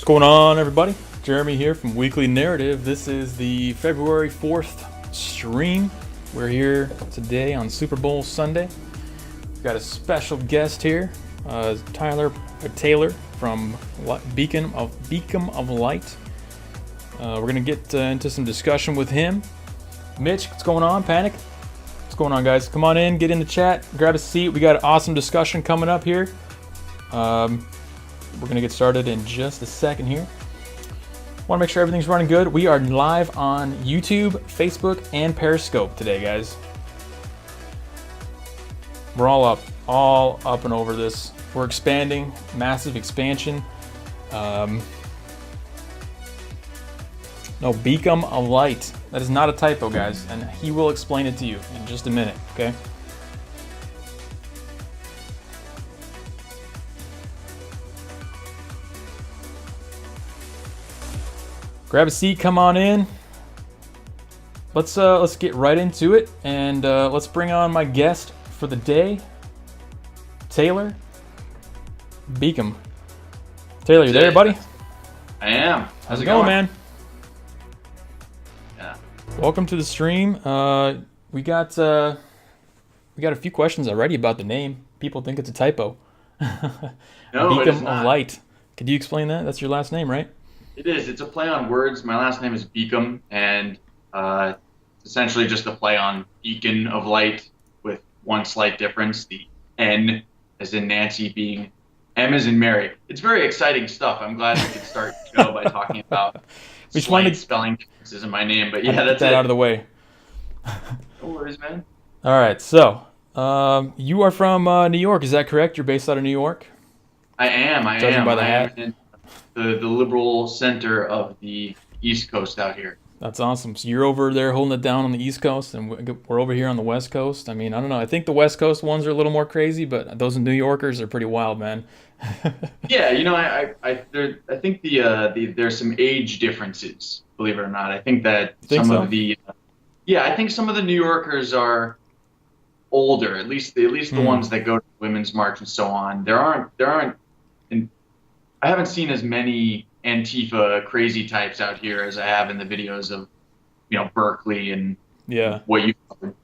going on, everybody? Jeremy here from Weekly Narrative. This is the February 4th stream. We're here today on Super Bowl Sunday. We've got a special guest here, Taylor from Beacom of Light. We're going to get into some discussion with him. Mitch, what's going on? Panic? What's going on, guys? Come on in, get in the chat, grab a seat. We got an awesome discussion coming up here. We're going to get started in just a second here. Want to make sure everything's running good. We are live on YouTube, Facebook, and Periscope today, guys. We're all up and over this. We're expanding, massive expansion. No, Beacom of Light. That is not a typo, guys, and he will explain it to you in just a minute, okay? Grab a seat, come on in. Let's get right into it, and let's bring on my guest for the day, Taylor Beacom. Taylor, you there, buddy? I am. How's it going, man? Yeah. Welcome to the stream. We got a few questions already about the name. People think it's a typo. No, it is Beacom not. of Light. Could you explain that? That's your last name, right? It is. It's a play on words. My last name is Beacom, and essentially just a play on beacon of light with one slight difference, the N as in Nancy being M as in Mary. It's very exciting stuff. I'm glad we could start the show by talking about slight spelling differences in my name, but yeah, that's that it. out of the way. No worries, man. All right, so you are from New York, is that correct? You're based out of New York? I am. Judging by the hat. I am in the liberal center of the East Coast out here. That's awesome. So you're over there holding it down on the East Coast, and we're over here on the West Coast. I mean, I don't know. I think the West Coast ones are a little more crazy, but those New Yorkers are pretty wild, man. Yeah, you know, I think there's some age differences, believe it or not. I think that I think some of the New Yorkers are older, at least the ones that go to the Women's March and so on. There aren't, and I haven't seen as many Antifa crazy types out here as I have in the videos of, Berkeley and what you covered.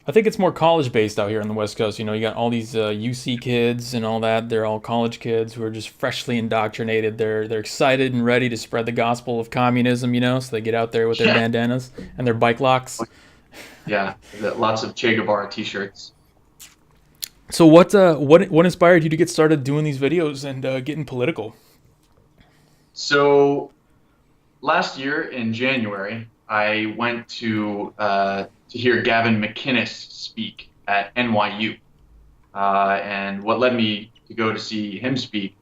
I think it's more college based out here on the West Coast. You got all these UC kids and all that. They're all college kids who are just freshly indoctrinated. They're excited and ready to spread the gospel of communism, so they get out there with their bandanas and their bike locks. Yeah, lots of Che Guevara t-shirts. So what inspired you to get started doing these videos and getting political? So last year in January, I went to hear Gavin McInnes speak at NYU. And what led me to go to see him speak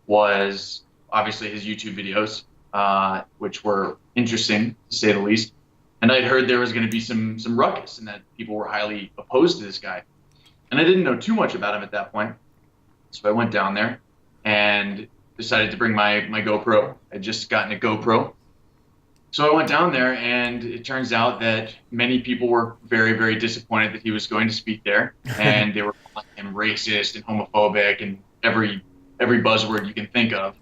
was obviously his YouTube videos, which were interesting to say the least. And I'd heard there was going to be some ruckus and that people were highly opposed to this guy. And I didn't know too much about him at that point. So I went down there and decided to bring my GoPro. I'd just gotten a GoPro. So I went down there, and it turns out that many people were very, very disappointed that he was going to speak there. And they were calling him racist and homophobic and every buzzword you can think of.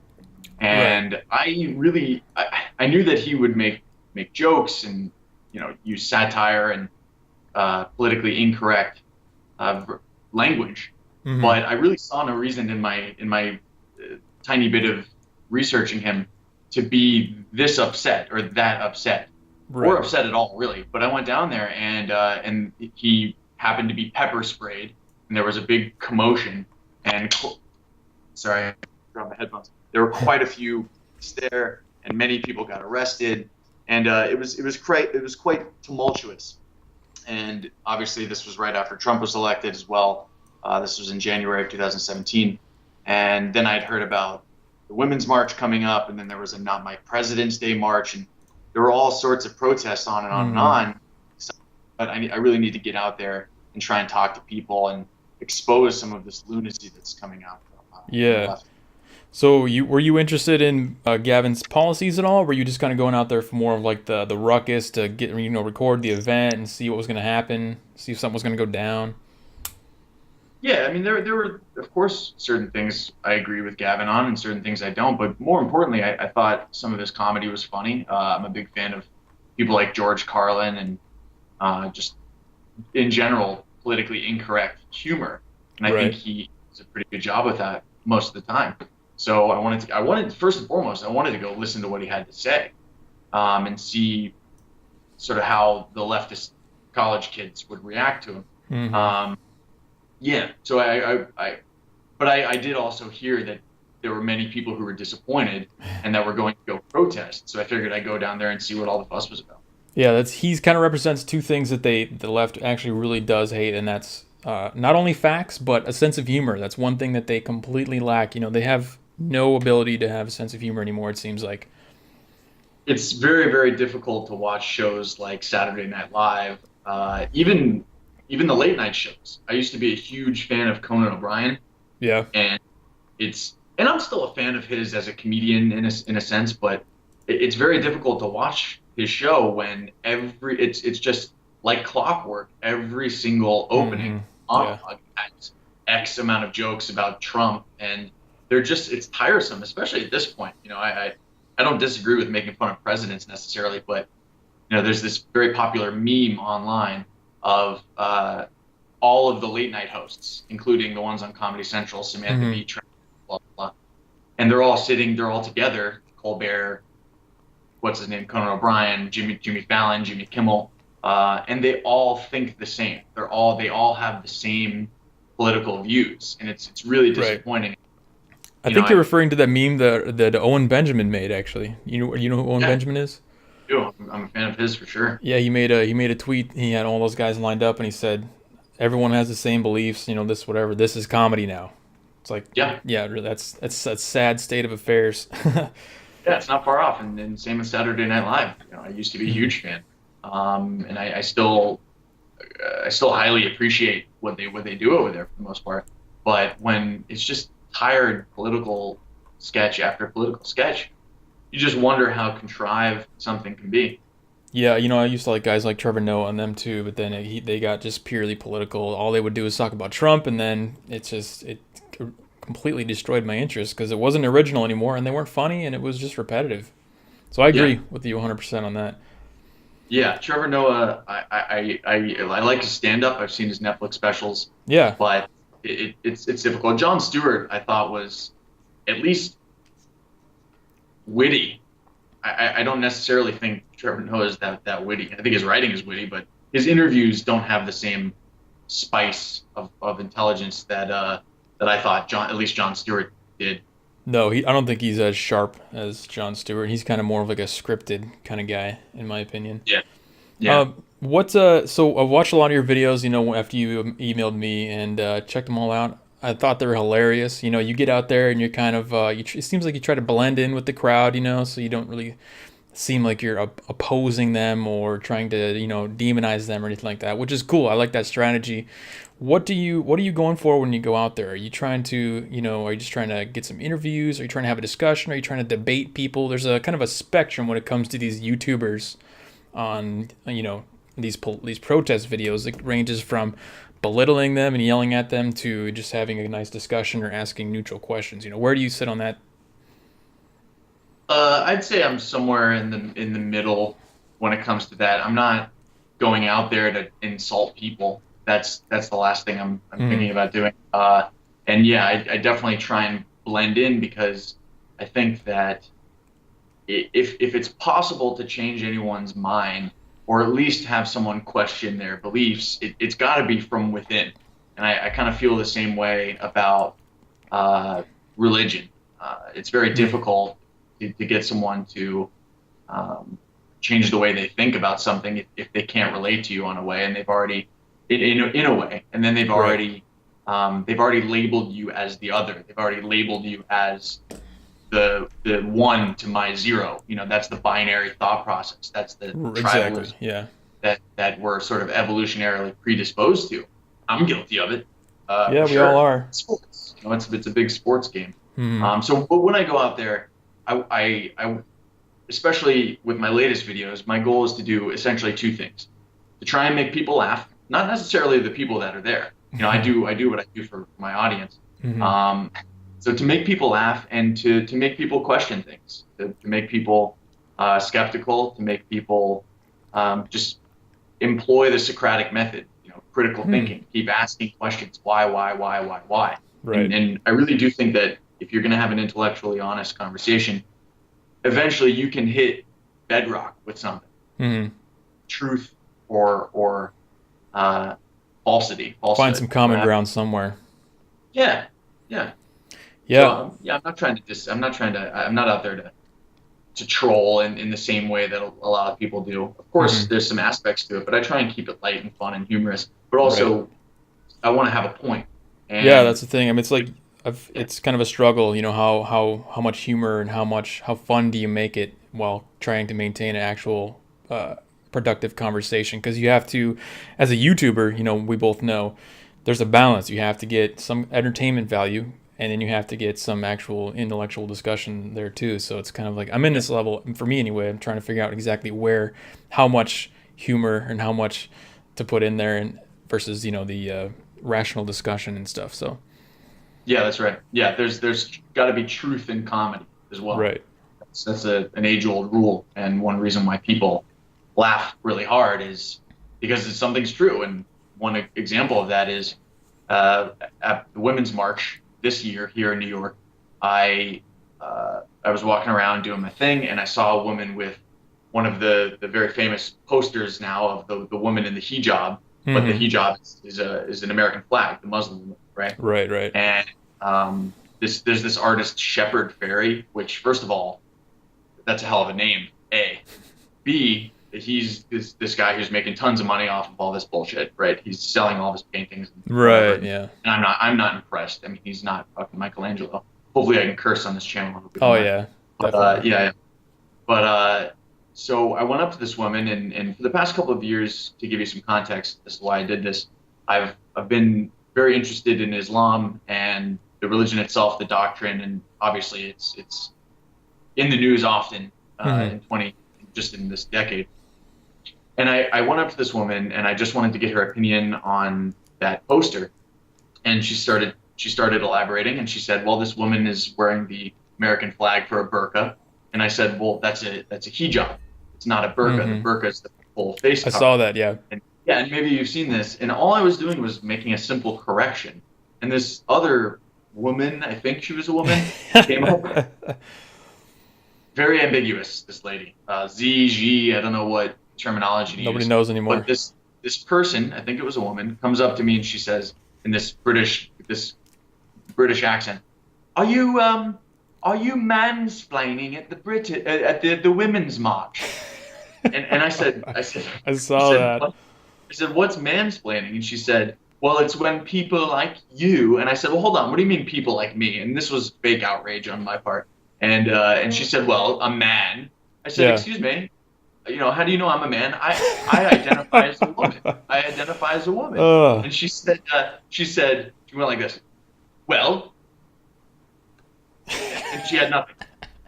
And I knew that he would make jokes and, use satire and politically incorrect language. Mm-hmm. But I really saw no reason in my tiny bit of researching him to be this upset or that upset, or upset at all, really. But I went down there, and he happened to be pepper sprayed, and there was a big commotion. And sorry, I dropped my headphones. There were quite a few there, and many people got arrested, and it was quite tumultuous. And obviously, this was right after Trump was elected as well. This was in January of 2017. And then I'd heard about the Women's March coming up, and then there was a Not My President's Day march, and there were all sorts of protests on and on and on. So, but I really need to get out there and try and talk to people and expose some of this lunacy that's coming out. Yeah. So were you interested in Gavin's policies at all? Or were you just kind of going out there for more of like the ruckus to get record the event and see what was going to happen, see if something was going to go down? Yeah, I mean, there were, of course, certain things I agree with Gavin on and certain things I don't. But more importantly, I thought some of his comedy was funny. I'm a big fan of people like George Carlin and just in general politically incorrect humor. And I think Right. he does a pretty good job with that most of the time. So I wanted first and foremost, I wanted to go listen to what he had to say, and see sort of how the leftist college kids would react to him. Hmm. Um, yeah, so but I did also hear that there were many people who were disappointed and that were going to go protest. So I figured I'd go down there and see what all the fuss was about. Yeah, that's he's kind of represents two things that the left actually really does hate, and that's not only facts but a sense of humor. That's one thing that they completely lack. They have no ability to have a sense of humor anymore. It seems like. It's very, very difficult to watch shows like Saturday Night Live, even the late night shows. I used to be a huge fan of Conan O'Brien, Yeah. and and I'm still a fan of his as a comedian in a sense, but it's very difficult to watch his show when it's just like clockwork. Every single Hmm. opening Yeah. monologue has X amount of jokes about Trump, and it's tiresome, especially at this point. I don't disagree with making fun of presidents necessarily, but there's this very popular meme online of all of the late night hosts, including the ones on Comedy Central, Samantha Hmm. Bee, blah, blah, blah. And they're all together, Colbert, what's his name, Conan O'Brien, Jimmy Fallon, Jimmy Kimmel, and they all think the same. They all have the same political views, and it's really Right. disappointing. I You know, think you're I referring to that meme that Owen Benjamin made. Actually, you know who Owen yeah, Benjamin is? I'm a fan of his for sure. Yeah, he made a tweet. He had all those guys lined up, and he said, "Everyone has the same beliefs. This whatever. This is comedy now." It's like, Yeah, yeah, that's a sad state of affairs. yeah, it's not far off, and same with Saturday Night Live. I used to be a Mhm. huge fan, and I still highly appreciate what they do over there for the most part. But when it's just tired political sketch after political sketch, you just wonder how contrived something can be. Yeah, I used to like guys like Trevor Noah and them too, but then they got just purely political. All they would do is talk about Trump, and then it completely destroyed my interest because it wasn't original anymore, and they weren't funny, and it was just repetitive. So I Yeah, agree with you 100% on that. yeah. Trevor Noah, I like his stand up. I've seen his Netflix specials, Yeah. but it's difficult. Jon Stewart, I thought was at least witty. I don't necessarily think Trevor Noah is that witty. I think his writing is witty, but his interviews don't have the same spice of intelligence that I thought at least Jon Stewart did. No, I don't think he's as sharp as Jon Stewart. He's kind of more of like a scripted kind of guy, in my opinion. Yeah, yeah. So I watched a lot of your videos, after you emailed me and checked them all out. I thought they were hilarious. You get out there and you're kind of, it seems like you try to blend in with the crowd, so you don't really seem like you're opposing them or trying to, demonize them or anything like that, which is cool. I like that strategy. What are you going for when you go out there? Are you trying to, are you just trying to get some interviews? Are you trying to have a discussion? Are you trying to debate people? There's a kind of a spectrum when it comes to these YouTubers on these protest videos. It ranges from belittling them and yelling at them to just having a nice discussion or asking neutral questions. Where do you sit on that? I'd say I'm somewhere in the middle when it comes to that. I'm not going out there to insult people. That's the last thing I'm Mm, thinking about doing. And yeah, I definitely try and blend in because I think that if it's possible to change anyone's mind or at least have someone question their beliefs, it's got to be from within. And I kind of feel the same way about uh, religion. It's very mm, difficult to get someone to um, change the way they think about something if they can't relate to you on a way, and they've already in a way, and then right. they've already labeled you as the other. They've already labeled you as the one to my zero. That's the binary thought process. That's the Exactly. tribalism Yeah. that we're sort of evolutionarily predisposed to. I'm guilty of it, Yeah, for we all sure. are. Sports, it's a big sports game. Mm, But when I go out there, I especially with my latest videos, my goal is to do essentially two things: to try and make people laugh, not necessarily the people that are there, I do what I do for my audience. Hmm. Um, so to make people laugh and to make people question things, to make people skeptical, to make people just employ the Socratic method, critical Hmm. thinking, keep asking questions, why? Right. And I really do think that if you're going to have an intellectually honest conversation, eventually you can hit bedrock with something, Hmm. truth or uh, Find some falsehood, what common have ground somewhere. you. Yeah, yeah. So Yeah. yeah, I'm not out there to troll in the same way that a lot of people do. Of course, Hmm. there's some aspects to it, but I try and keep it light and fun and humorous. But Right. also, I want to have a point. Yeah, And that's the thing. I mean, it's like yeah, it's kind of a struggle, how much humor and how fun do you make it while trying to maintain an actual productive conversation? Because you have to, as a YouTuber, we both know there's a balance. You have to get some entertainment value, and then you have to get some actual intellectual discussion there too. So it's kind of like I'm in yeah, this level for me anyway. I'm trying to figure out exactly how much humor and how much to put in there, and versus the rational discussion and stuff. So yeah, that's right. Yeah, there's got to be truth in comedy as well. right. That's an age-old rule, and one reason why people laugh really hard is because something's true. And one example of that is at the Women's March this year here in New York. I was walking around doing my thing, and I saw a woman with one of the very famous posters now of the woman in the hijab, but the Hmm. hijab is an American flag, the Muslim woman, right? Right. Right. And there's this artist Shepard Fairey, which first of all, that's a hell of a name. A. B. He's this guy who's making tons of money off of all this bullshit, right? He's selling all of his paintings and whatever. Right. And Yeah. I'm not impressed. I mean, he's not fucking Michelangelo. Hopefully, I can curse on this channel. I hope we don't Oh mind. yeah. But Definitely. yeah. But so I went up to this woman, and for the past couple of years, to give you some context as to why I did this, I've been very interested in Islam and the religion itself, the doctrine, and obviously it's in the news often Hmm. in 20 just in this decade. And I went up to this woman and I just wanted to get her opinion on that poster. And she started elaborating and she said, well, this woman is wearing the American flag for a burqa. And I said, well, that's a hijab. It's not a burqa. The Hmm. burqa is the full face I saw cover. that. Yeah. And yeah, and maybe you've seen this. And all I was doing was making a simple correction. And this other woman, I think she was a woman, came up very ambiguous, this lady. I don't know what terminology to Nobody use. knows But anymore. this person, I think it was a woman, comes up to me and she says in this British accent, are you mansplaining at the women's march? And I said I I saw said that. what? I said, what's mansplaining? And she said, well, it's when people like you. And I said, well, hold on, what do you mean people like me? And this was fake outrage on my part. And she said, well, a man. I said, Yeah. excuse me, how do you know I'm a man? I identify as a woman. I identify as a woman. Ugh. And she went like this, well, and she had nothing.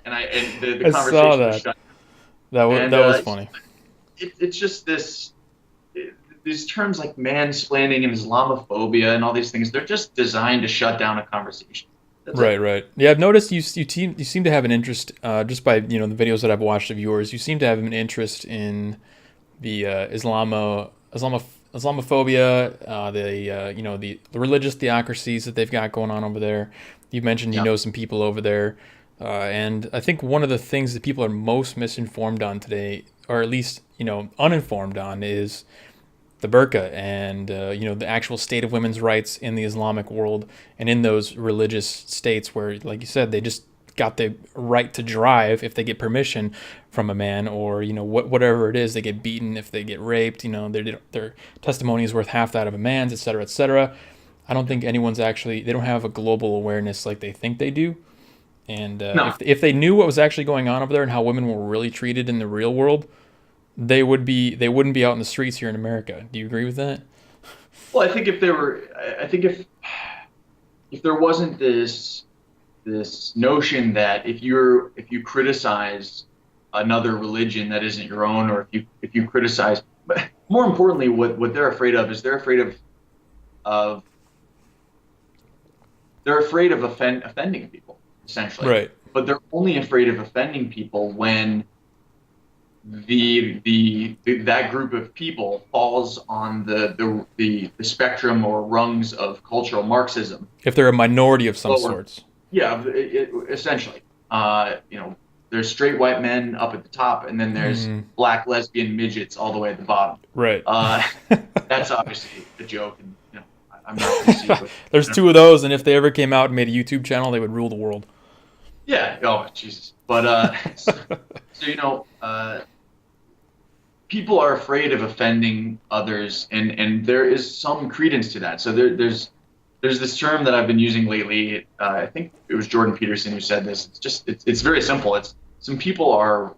And the I saw conversation was that. shut. That And was funny. it's just these terms like mansplaining and Islamophobia and all these things, they're just designed to shut down a conversation. That's Right, it. right. Yeah, I've noticed you seem to have an interest just by the videos that I've watched of yours. You seem to have an interest in the Islamophobia, the religious theocracies that they've got going on over there. You mentioned you Yeah. know some people over there, and I think one of the things that people are most misinformed on today, or at least uninformed on, is the burqa and the actual state of women's rights in the Islamic world and in those religious states where, like you said, they just got the right to drive if they get permission from a man, or whatever it is, they get beaten if they get raped. Their testimony is worth half that of a man's, etc., etc. I don't think they don't have a global awareness like they think they do. And No. if they knew what was actually going on over there and how women were really treated in the real world, they wouldn't be out in the streets here in America. Do you agree with that? Well, I think if there wasn't this notion that if you criticize another religion that isn't your own, or if you criticize, but more importantly, what they're afraid of is they're afraid of they're afraid of offending people, essentially. Right. But they're only afraid of offending people when that group of people falls on the spectrum or rungs of cultural Marxism. If they're a minority of some Or, sorts. yeah, essentially. There's straight white men up at the top, and then there's black lesbian midgets all the way at the bottom. Right. That's obviously a joke, and I'm not going to see it. There's two of those, and if they ever came out and made a YouTube channel, they would rule the world. Yeah. Oh, Jesus. But people are afraid of offending others, and there is some credence to that. So there's this term that I've been using lately. I think it was Jordan Peterson who said this. It's very simple. It's some people are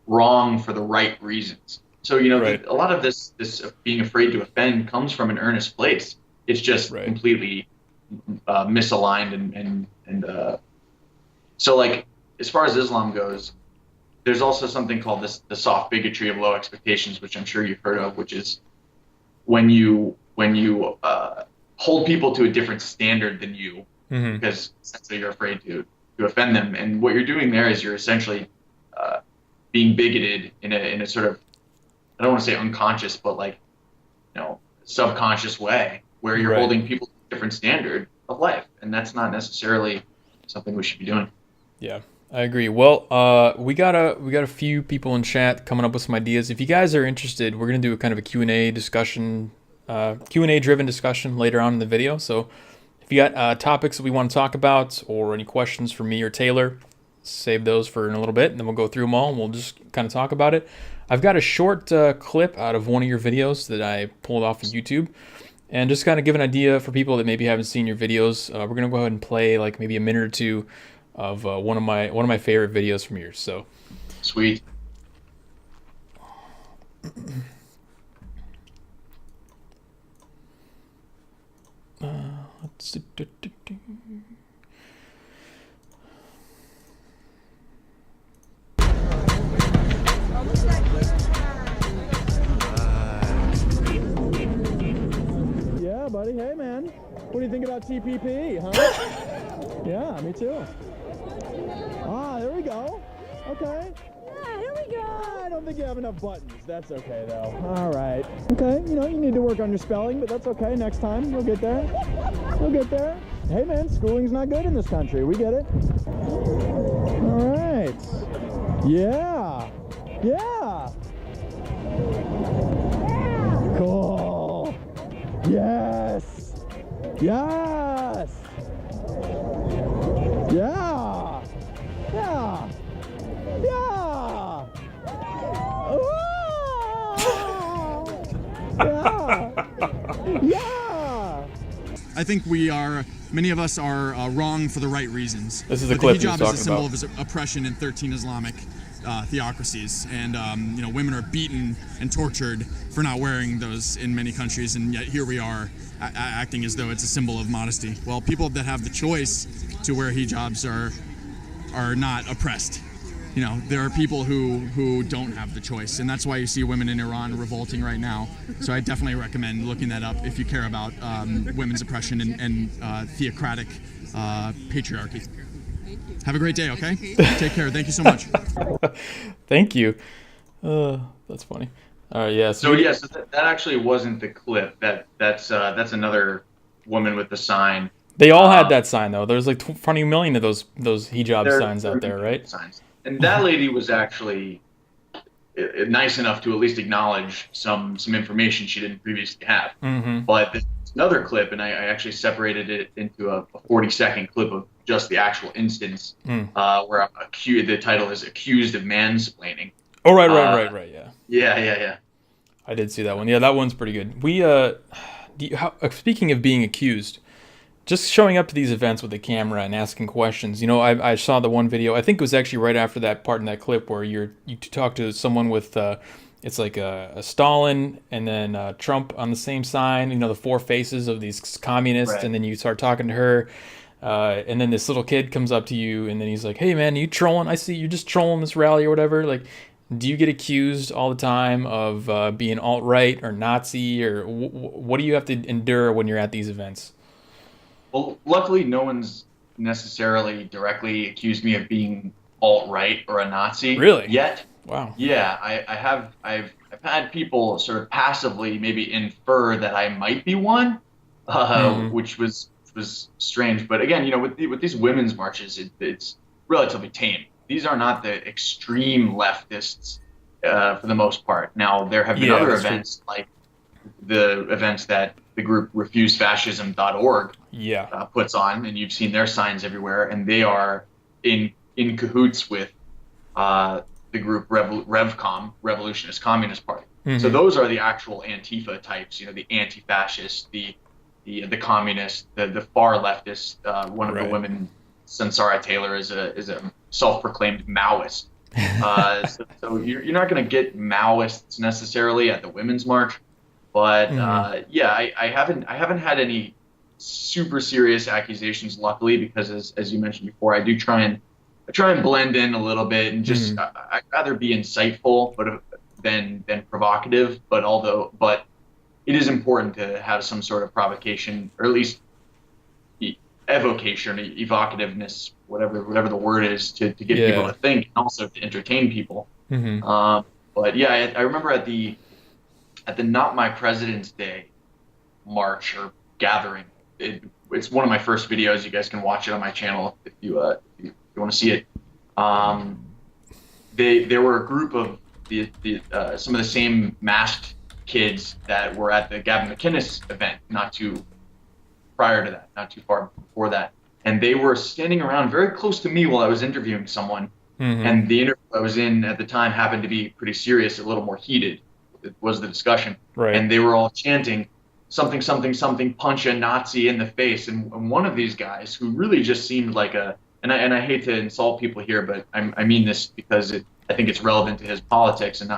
wrong for the right reasons. So right. A lot of this being afraid to offend comes from an earnest place. It's just right. completely misaligned and so like as far as Islam goes, there's also something called the soft bigotry of low expectations, which I'm sure you've heard of, which is when you hold people to a different standard than you, because essentially you're afraid to offend them. And what you're doing there is you're essentially being bigoted in a sort of, I don't want to say unconscious, but like, subconscious way where you're right. holding people to a different standard of life. And that's not necessarily something we should be doing. Yeah, I agree. Well, we got a few people in chat coming up with some ideas. If you guys are interested, we're going to do a kind of a Q&A discussion, Q&A driven discussion later on in the video. So if you got topics that we want to talk about or any questions for me or Taylor, save those for in a little bit, and then we'll go through them all and we'll just kind of talk about it. I've got a short clip out of one of your videos that I pulled off of YouTube, and just kind of give an idea for people that maybe haven't seen your videos. We're going to go ahead and play like maybe a minute or two of one of my favorite videos from yours. So sweet. Let's see. Yeah, buddy. Hey, man. What do you think about TPP, huh? Yeah, me too. Ah, there we go. Okay. Yeah, here we go. I don't think you have enough buttons. That's okay, though. All right. Okay, you need to work on your spelling, but that's okay. Next time, we'll get there. We'll get there. Hey, man, schooling's not good in this country. We get it. All right. Yeah. Yeah. Cool. Yes. Yes. Yeah. Yeah. Yeah. Yeah. Yeah. I think many of us are wrong for the right reasons. This is the clip the he was hijab is a talking symbol about. of oppression in 13 Islamic theocracies, and women are beaten and tortured for not wearing those in many countries, and yet here we are acting as though it's a symbol of modesty. Well, people that have the choice to wear hijabs are not oppressed. There are people who don't have the choice, and that's why you see women in Iran revolting right now. So I definitely recommend looking that up if you care about women's oppression and theocratic patriarchy. Have a great day, okay? Take care. Thank you so much. Thank you. That's funny. All right, yeah. So that actually wasn't the clip. That's another woman with the sign. They all had that sign though. There's like 20 million of those hijab signs out there, right? Signs. And that lady was actually nice enough to at least acknowledge some information she didn't previously have. But there's another clip, and I actually separated it into a 40-second clip of just the actual instance where I'm accused. The title is "Accused of Mansplaining." Oh, right, yeah. Yeah. I did see that one. Yeah, that one's pretty good. We speaking of being accused, just showing up to these events with a camera and asking questions. I saw the one video. I think it was actually right after that part in that clip where you talk to someone with it's like a Stalin and then Trump on the same sign. The four faces of these communists, right. And then you start talking to her. And then this little kid comes up to you, and then he's like, "Hey, man, you trolling? I see you're just trolling this rally or whatever." Like, do you get accused all the time of being alt-right or Nazi, or what do you have to endure when you're at these events? Well, luckily, no one's necessarily directly accused me of being alt-right or a Nazi Really? yet. Wow. Yeah, I've had people sort of passively maybe infer that I might be one, which was strange. But again, with these women's marches, it's relatively tame. These are not the extreme leftists for the most part. Now, there have been other events like the events that the group refusefascism.org puts on, and you've seen their signs everywhere, and they are in cahoots with the group Revcom, Revolutionist Communist Party. So those are the actual Antifa types, the anti-fascist, the communist, the far leftist. One of the women, Sansara Taylor, is a self-proclaimed Maoist. So you're not going to get Maoists necessarily at the Women's March, but I haven't had any super serious accusations, luckily, because as you mentioned before, I try and blend in a little bit and just I'd rather be insightful than provocative. But it is important to have some sort of provocation, or at least evocation, evocativeness, whatever the word is, to get people to think, and also to entertain people. But yeah, I remember at the Not My President's Day march or gathering. It's one of my first videos. You guys can watch it on my channel if you want to see it. There were a group of some of the same masked kids that were at the Gavin McInnes event not too far before that, and they were standing around very close to me while I was interviewing someone. And the interview I was in at the time happened to be pretty serious, a little more heated. It was the discussion, and they were all chanting something, something, something, punch a Nazi in the face. And one of these guys, who really just seemed like and I hate to insult people here, but I mean this because I think it's relevant to his politics and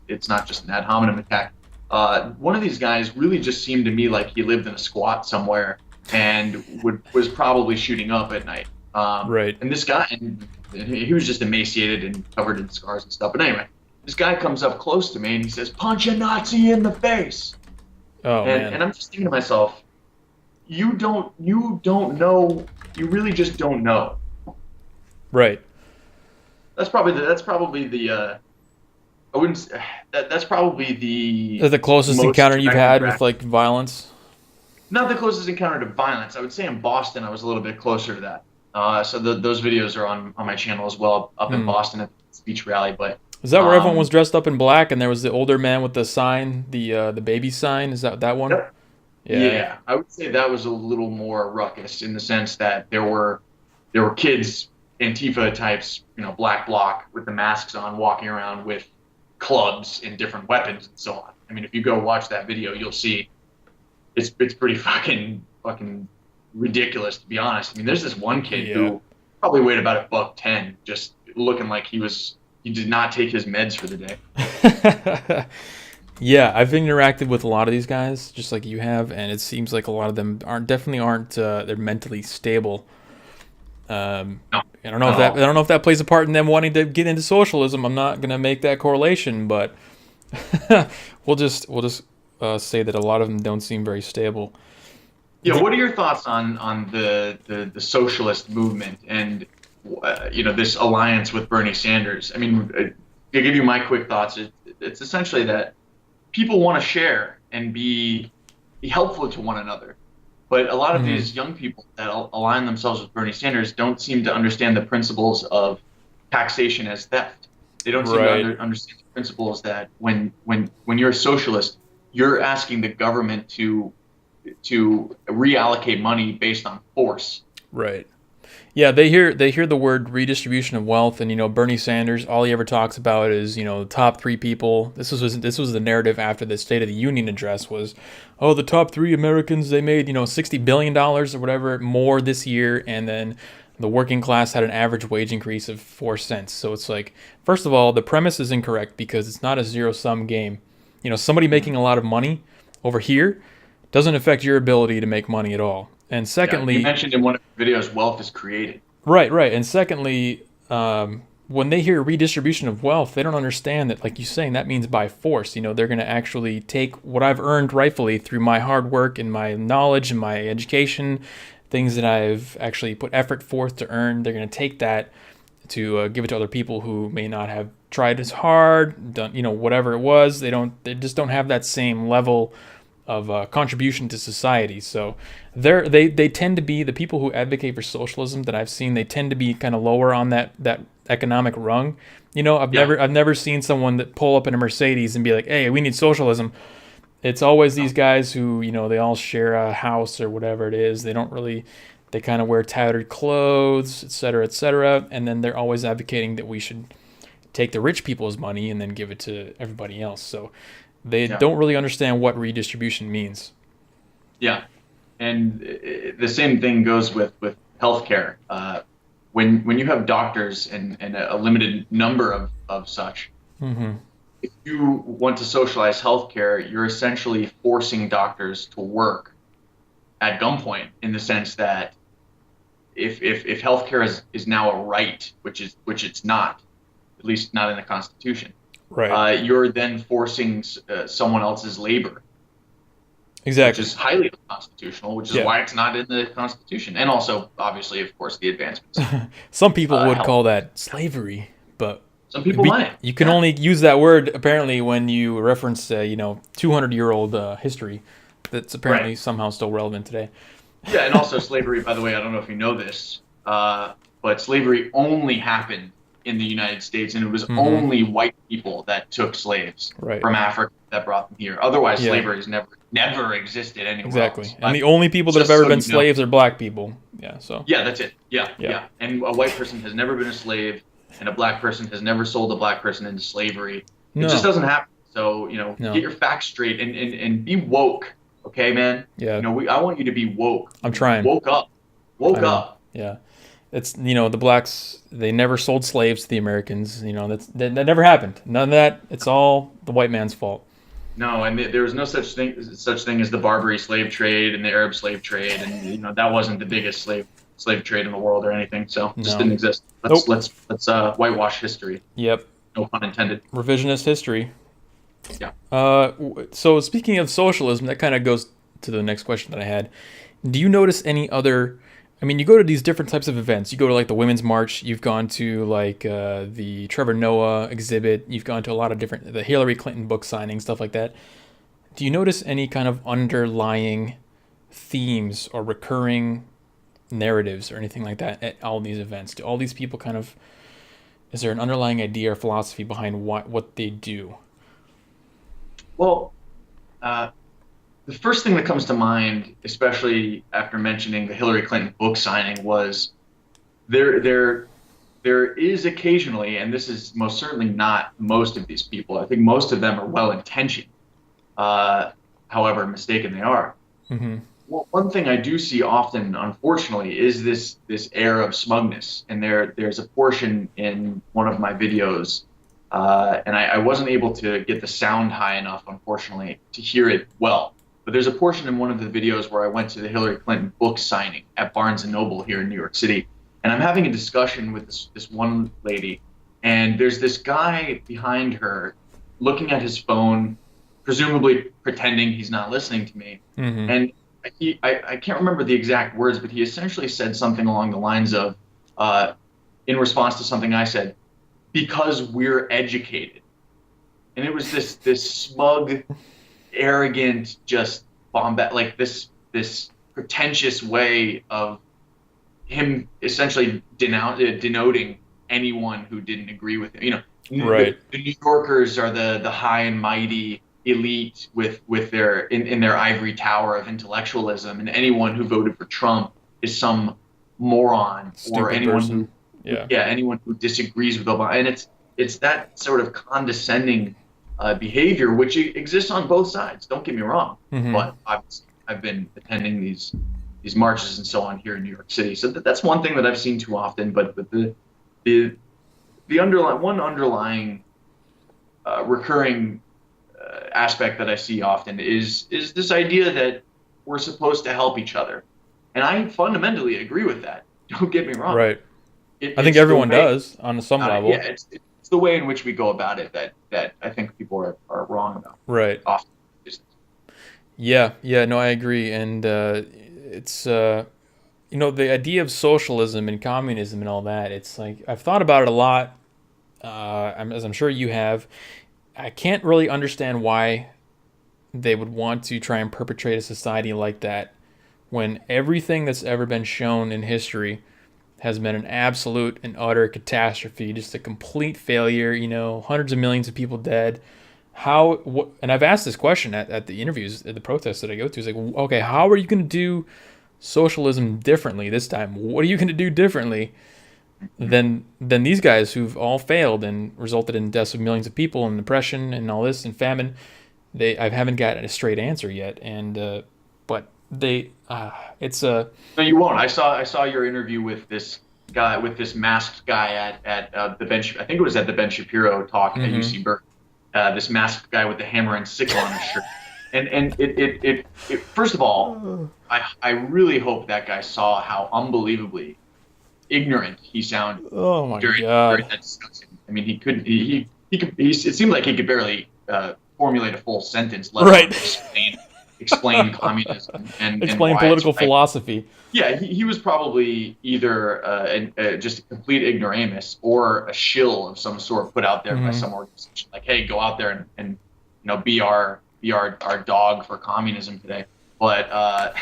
it's not just an ad hominem attack. One of these guys really just seemed to me like he lived in a squat somewhere and was probably shooting up at night. And this guy, and he was just emaciated and covered in scars and stuff. But anyway, this guy comes up close to me and he says, "Punch a Nazi in the face." And I'm just thinking to myself, you don't know, you really just don't know. Right. That's probably the I wouldn't. That's probably the closest encounter you've had with like violence. Not the closest encounter to violence. I would say in Boston, I was a little bit closer to that. So those videos are on my channel as well, up in Boston at the speech rally. But is that where everyone was dressed up in black and there was the older man with the sign, the baby sign? Is that one? Yep. Yeah, I would say that was a little more ruckus in the sense that there were kids, Antifa types, black bloc with the masks on, walking around with clubs and different weapons and so on. I mean, if you go watch that video, you'll see it's pretty fucking ridiculous, to be honest. I mean, there's this one kid who probably weighed about $110, just looking like he did not take his meds for the day. Yeah, I've interacted with a lot of these guys, just like you have, and it seems like a lot of them aren't they're mentally stable. No, I don't know if that plays a part in them wanting to get into socialism. I'm not gonna make that correlation, but we'll just say that a lot of them don't seem very stable. Yeah, what are your thoughts on the socialist movement and this alliance with Bernie Sanders? I mean, to give you my quick thoughts, it's essentially that people want to share and be helpful to one another. But a lot of these young people that align themselves with Bernie Sanders don't seem to understand the principles of taxation as theft. They don't seem to understand the principles that when you're a socialist, you're asking the government to reallocate money based on force. Right. Yeah, they hear the word redistribution of wealth, and Bernie Sanders, all he ever talks about is the top 3 people. This was the narrative after the State of the Union address was, the top 3 Americans, they made $60 billion or whatever more this year, and then the working class had an average wage increase of 4 cents. So it's like, first of all, the premise is incorrect because it's not a zero-sum game. Somebody making a lot of money over here doesn't affect your ability to make money at all. And secondly, you mentioned in one of the videos, wealth is created. Right. And secondly, when they hear redistribution of wealth, they don't understand that, like you're saying, that means by force. They're going to actually take what I've earned rightfully through my hard work and my knowledge and my education, things that I've actually put effort forth to earn. They're going to take that to give it to other people who may not have tried as hard, done, whatever it was. They just don't have that same level of contribution to society. So they tend to be, the people who advocate for socialism that I've seen, they tend to be kind of lower on that economic rung. I've never seen someone that pull up in a Mercedes and be like, hey, we need socialism. It's always these guys who, they all share a house or whatever it is. They kind of wear tattered clothes, et cetera, and then they're always advocating that we should take the rich people's money and then give it to everybody else. So they don't really understand what redistribution means. Yeah, and the same thing goes with healthcare. When you have doctors and a limited number of such, mm-hmm. if you want to socialize healthcare, you're essentially forcing doctors to work at gunpoint, in the sense that if healthcare is now a right, which it's not, at least not in the Constitution, right? You're then forcing someone else's labor. Exactly. Which is highly unconstitutional, which is why it's not in the Constitution. And also, obviously, of course, the advancements. Some people would call that slavery, but some people might. You can only use that word, apparently, when you reference, 200-year-old history that's apparently somehow still relevant today. Yeah, and also slavery, by the way, I don't know if you know this, but slavery only happened in the United States, and it was mm-hmm. only white people that took slaves from Africa that brought them here. Otherwise, slavery has never existed anywhere Exactly. else. And the only people that have ever been slaves are black people. Yeah, so. Yeah, that's it. Yeah. And a white person has never been a slave, and a black person has never sold a black person into slavery. It just doesn't happen. So, get your facts straight and be woke, okay, man? Yeah. I want you to be woke. I'm trying. Woke up. Yeah. It's, the blacks, they never sold slaves to the Americans. That never happened. None of that. It's all the white man's fault. No, and there was no such thing as the Barbary slave trade and the Arab slave trade, and that wasn't the biggest slave trade in the world or anything. So it just didn't exist. Let's whitewash history. Yep. No pun intended. Revisionist history. Yeah. So speaking of socialism, that kind of goes to the next question that I had. Do you notice any other? I mean, you go to these different types of events. You go to like the Women's March. You've gone to like the Trevor Noah exhibit. You've gone to a lot of the Hillary Clinton book signing, stuff like that. Do you notice any kind of underlying themes or recurring narratives or anything like that at all these events? Do all these people is there an underlying idea or philosophy behind what they do? Well, the first thing that comes to mind, especially after mentioning the Hillary Clinton book signing, was there is occasionally, and this is most certainly not most of these people, I think most of them are well-intentioned, however mistaken they are. Mm-hmm. Well, one thing I do see often, unfortunately, is this air of smugness. And there's a portion in one of my videos, and I wasn't able to get the sound high enough, unfortunately, to hear it well. But there's a portion in one of the videos where I went to the Hillary Clinton book signing at Barnes & Noble here in New York City. And I'm having a discussion with this one lady, and there's this guy behind her looking at his phone, presumably pretending he's not listening to me. Mm-hmm. And I can't remember the exact words, but he essentially said something along the lines of, in response to something I said, because we're educated. And it was this smug, arrogant, just like this pretentious way of him essentially denoting anyone who didn't agree with him. Right. The New Yorkers are the high and mighty elite with their in their ivory tower of intellectualism, and anyone who voted for Trump is some moron. Stupid or anyone person. Anyone who disagrees with Obama. And it's that sort of condescending behavior which exists on both sides. Don't get me wrong, mm-hmm. but I've been attending these marches and so on here in New York City, so that's one thing that I've seen too often. But the underlying recurring aspect that I see often is this idea that we're supposed to help each other, and I fundamentally agree with that. Don't get me wrong. Right. I think everyone does on some level. Yeah, it's the way in which we go about it that I think people are wrong about. Right. Often. Yeah. No, I agree, and it's. the idea of socialism and communism and all that, it's like, I've thought about it a lot, as I'm sure you have. I can't really understand why they would want to try and perpetrate a society like that when everything that's ever been shown in history has been an absolute and utter catastrophe, just a complete failure, hundreds of millions of people dead. And I've asked this question at the interviews, at the protests that I go to. It's like, okay, how are you going to do socialism differently this time? What are you going to do differently than these guys who've all failed and resulted in deaths of millions of people and oppression and all this and famine? I haven't gotten a straight answer yet, but it's a. No, you won't. I saw your interview with this guy, with this masked guy at the Ben. I think it was at the Ben Shapiro talk at UC Berkeley. This masked guy with the hammer and sickle on his shirt. And it first of all, I really hope that guy saw how unbelievably ignorant he sounded during that discussion. I mean, it seemed like he could barely formulate a full sentence, let alone explain communism and explain why political philosophy. Yeah, he was probably either just a complete ignoramus or a shill of some sort put out there by some organization. Like, hey, go out there and be our dog for communism today. But I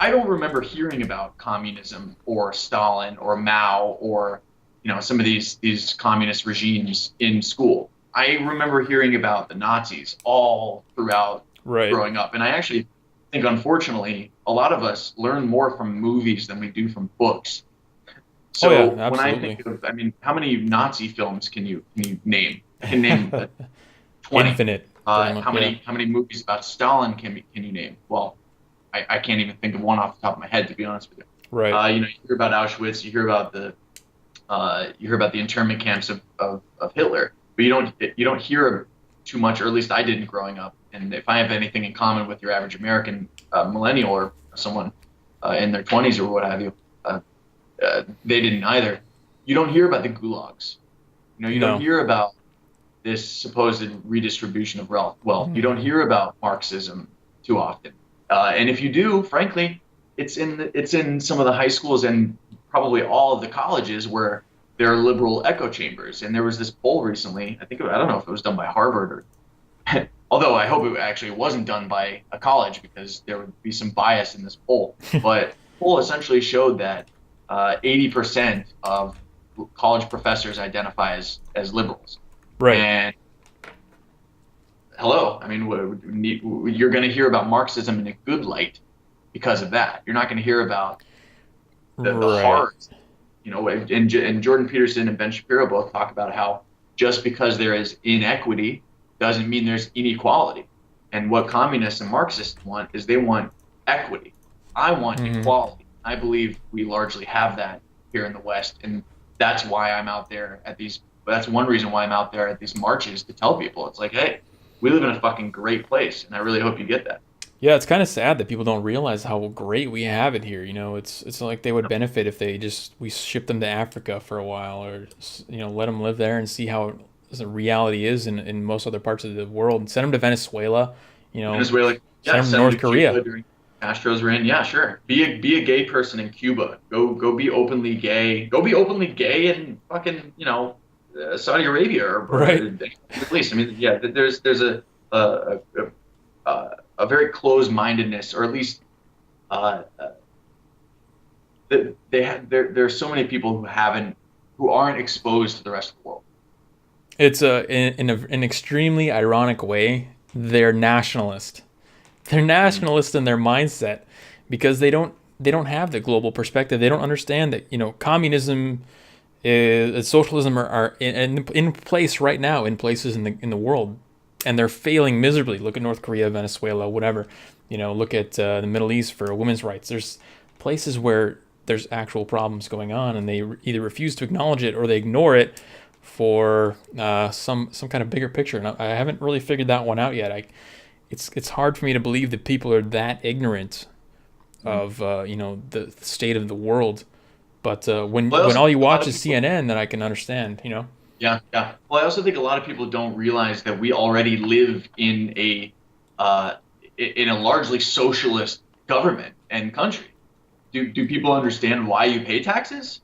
don't remember hearing about communism or Stalin or Mao or some of these communist regimes in school. I remember hearing about the Nazis all throughout growing up, and I actually think, unfortunately, a lot of us learn more from movies than we do from books. So when I think of, how many Nazi films can you name? I can name 20. Infinite. How many movies about Stalin can you name? Well, I can't even think of one off the top of my head, to be honest with you. Right. You hear about Auschwitz, you hear about the internment camps of Hitler, but you don't hear too much, or at least I didn't growing up. And if I have anything in common with your average American millennial or someone in their 20s or what have you, they didn't either. You don't hear about the gulags. You don't hear about this supposed redistribution of wealth. You don't hear about Marxism too often. And if you do, frankly, it's in some of the high schools and probably all of the colleges where there are liberal echo chambers. And there was this poll recently. I don't know if it was done by Harvard or. Although I hope it actually wasn't done by a college, because there would be some bias in this poll. But the poll essentially showed that 80% of college professors identify as liberals. Right. And hello, you're going to hear about Marxism in a good light because of that. You're not going to hear about the horrors. And Jordan Peterson and Ben Shapiro both talk about how just because there is inequity doesn't mean there's inequality. And what communists and Marxists want is they want equity. I want equality. I believe we largely have that here in the West, and that's why I'm out there at these. That's one reason why I'm out there at these marches, to tell people it's like, hey, we live in a fucking great place, and I really hope you get that. Yeah, it's kind of sad that people don't realize how great we have it here. It's like they would benefit if we shipped them to Africa for a while, or let them live there and see how the reality is in most other parts of the world. Send them to Venezuela, Venezuela, send them to North Korea. Astros were in, yeah, sure. Be a gay person in Cuba. Go be openly gay. Go be openly gay in fucking Saudi Arabia or the Middle East. There's a very closed-mindedness, or at least there's so many people who aren't exposed to the rest of the world. It's in an extremely ironic way, they're nationalist. They're nationalist in their mindset because they don't have the global perspective. They don't understand that communism and socialism are in place right now in places in the world, and they're failing miserably. Look at North Korea, Venezuela, whatever. Look at the Middle East for women's rights. There's places where there's actual problems going on, and they either refuse to acknowledge it or they ignore it for some kind of bigger picture. And I haven't really figured that one out yet. It's hard for me to believe that people are that ignorant of the state of the world. But when all you watch is CNN, then I can understand. Yeah. Well, I also think a lot of people don't realize that we already live in a largely socialist government and country. Do people understand why you pay taxes?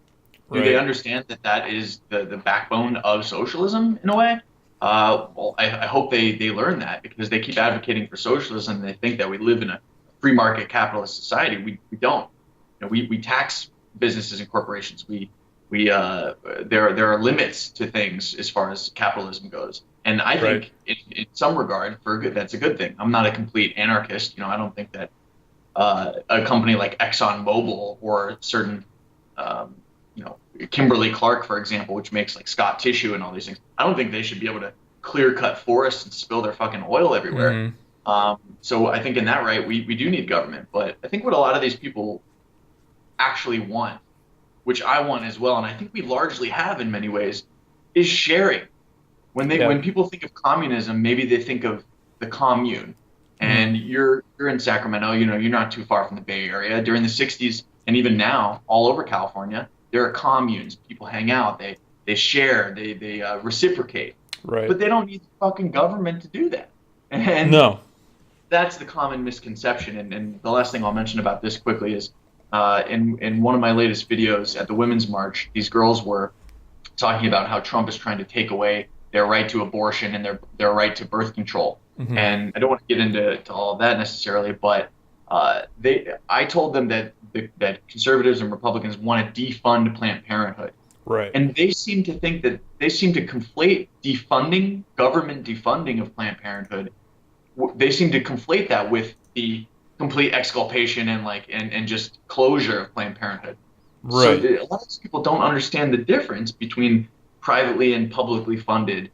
Do they understand that that is the backbone of socialism in a way? Well, I hope they learn that, because they keep advocating for socialism and they think that we live in a free market capitalist society. We don't. We tax businesses and corporations. There are limits to things as far as capitalism goes. And I think in some regard, that's a good thing. I'm not a complete anarchist. I don't think that a company like ExxonMobil or certain Kimberly Clark, for example, which makes like Scott tissue and all these things, I don't think they should be able to clear cut forests and spill their fucking oil everywhere. Mm-hmm. So I think in that right, we do need government. But I think what a lot of these people actually want, which I want as well, and I think we largely have in many ways, is sharing. When people think of communism, maybe they think of the commune. And you're in Sacramento, you're not too far from the Bay Area. During the 60s and even now, all over California, there are communes. People hang out, they share, they reciprocate. Right. But they don't need the fucking government to do that. And that's the common misconception. And the last thing I'll mention about this quickly is in one of my latest videos at the Women's March, these girls were talking about how Trump is trying to take away their right to abortion and their right to birth control. Mm-hmm. And I don't want to get into all of that necessarily, but I told them that conservatives and Republicans want to defund Planned Parenthood. Right. And they seem to think that they seem to conflate government defunding of Planned Parenthood. They seem to conflate that with the complete exculpation and just closure of Planned Parenthood. Right. So a lot of these people don't understand the difference between privately and publicly funded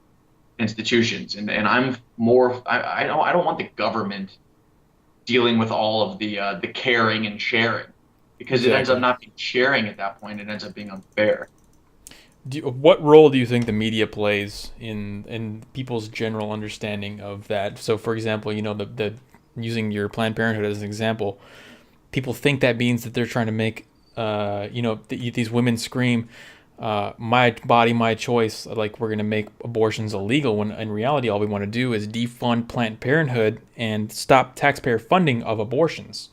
institutions, and I'm more. I don't want the government dealing with all of the caring and sharing, because it ends up not being sharing at that point. It ends up being unfair. What role do you think the media plays in people's general understanding of that? So, for example, the using your Planned Parenthood as an example, people think that means that they're trying to make these women scream, my body, my choice, like we're going to make abortions illegal, when in reality all we want to do is defund Planned Parenthood and stop taxpayer funding of abortions.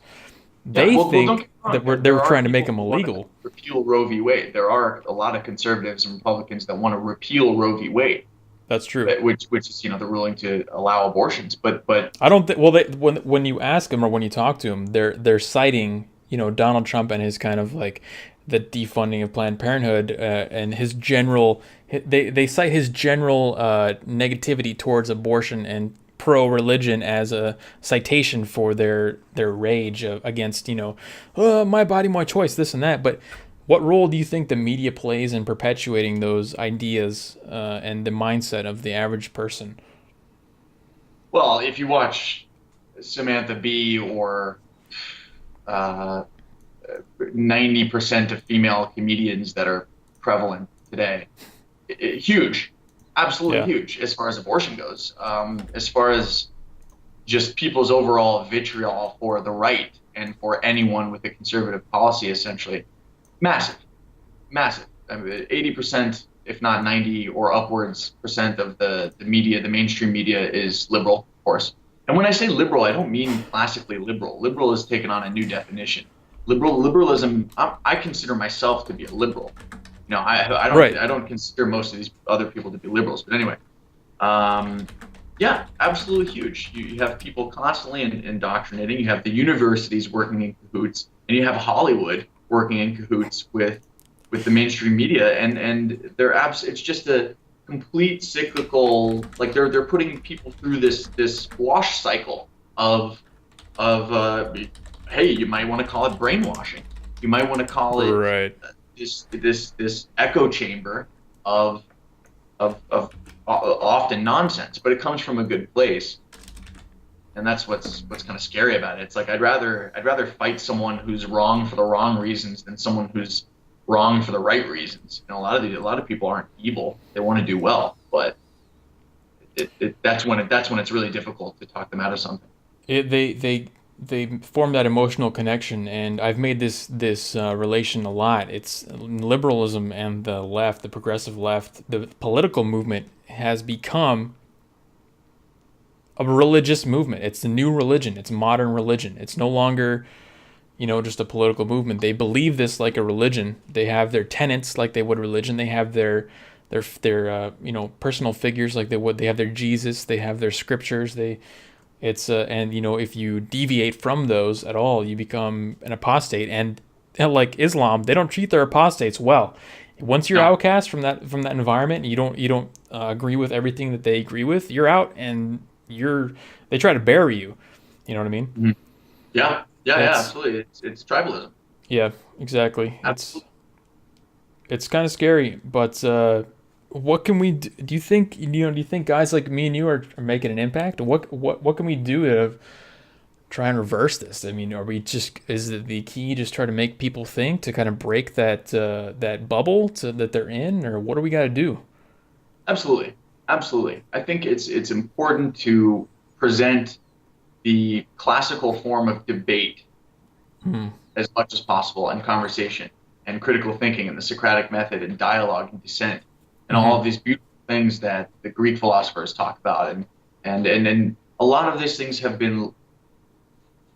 They think that they're trying to make them illegal. Repeal Roe v. Wade. There are a lot of conservatives and Republicans that want to repeal Roe v. Wade. That's true. Which is the ruling to allow abortions. But I don't think. Well, when you ask them or when you talk to them, they're citing Donald Trump and his kind of like the defunding of Planned Parenthood and his general. They cite his general negativity towards abortion and pro-religion as a citation for their rage against my body, my choice, this and that. But what role do you think the media plays in perpetuating those ideas and the mindset of the average person? Well, if you watch Samantha Bee or 90% of female comedians that are prevalent today, huge. Absolutely huge as far as abortion goes. As far as just people's overall vitriol for the right and for anyone with a conservative policy, essentially, massive. I mean, 80%, if not 90 or upwards % of the media, the mainstream media, is liberal, of course. And when I say liberal, I don't mean classically liberal. Liberal has taken on a new definition. Liberalism, I consider myself to be a liberal. I don't consider most of these other people to be liberals, but anyway, absolutely huge. You have people constantly indoctrinating. You have the universities working in cahoots, and you have Hollywood working in cahoots with the mainstream media, and it's just a complete cyclical. Like they're putting people through this wash cycle of hey, you might want to call it brainwashing. You might want to call it this echo chamber of often nonsense, but it comes from a good place, and that's what's kind of scary about it. It's like I'd rather fight someone who's wrong for the wrong reasons than someone who's wrong for the right reasons. A lot of people aren't evil; they want to do well, but that's when it's really difficult to talk them out of something. They form that emotional connection, and I've made this relation a lot. It's liberalism and the left, the progressive left, the political movement has become a religious movement. It's the new religion. It's modern religion. It's no longer just a political movement. They believe this like a religion. They have their tenets like they would religion. They have their personal figures like they would. They have their Jesus. They have their scriptures. And if you deviate from those at all, you become an apostate. And like Islam, they don't treat their apostates well. Once you're outcast from that environment, and you don't agree with everything that they agree with, you're out, and they try to bury you. You know what I mean? Mm-hmm. Yeah, absolutely. It's tribalism. Yeah, exactly. Absolutely. It's kind of scary, but what can we do? Do you think guys like me and you are making an impact? What can we do to try and reverse this? I mean, is it the key just try to make people think, to kind of break that bubble that they're in, or what do we got to do? Absolutely. I think it's important to present the classical form of debate as much as possible, and conversation and critical thinking and the Socratic method and dialogue and dissent and all of these beautiful things that the Greek philosophers talk about, and a lot of these things have been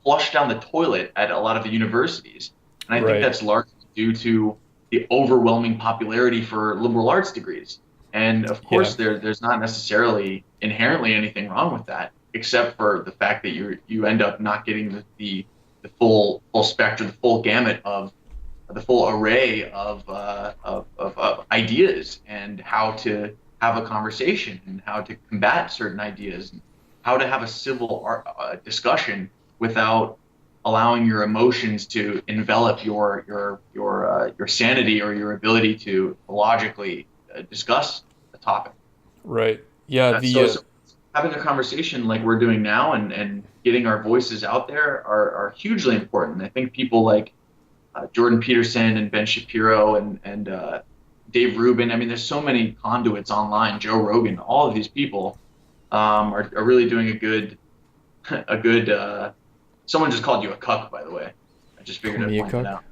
flushed down the toilet at a lot of the universities, and I think that's largely due to the overwhelming popularity for liberal arts degrees. And of course, there's not necessarily inherently anything wrong with that, except for the fact that you end up not getting the full spectrum, the full gamut of the full array of ideas, and how to have a conversation, and how to combat certain ideas, and how to have a civil discussion without allowing your emotions to envelop your sanity or your ability to logically discuss the topic. Right. Yeah. So having a conversation like we're doing now, and getting our voices out there are hugely important. I think people like Jordan Peterson and Ben Shapiro and Dave Rubin. I mean, there's so many conduits online. Joe Rogan. All of these people are really doing a good. Someone just called you a cuck, by the way. I just figured I'd point that out.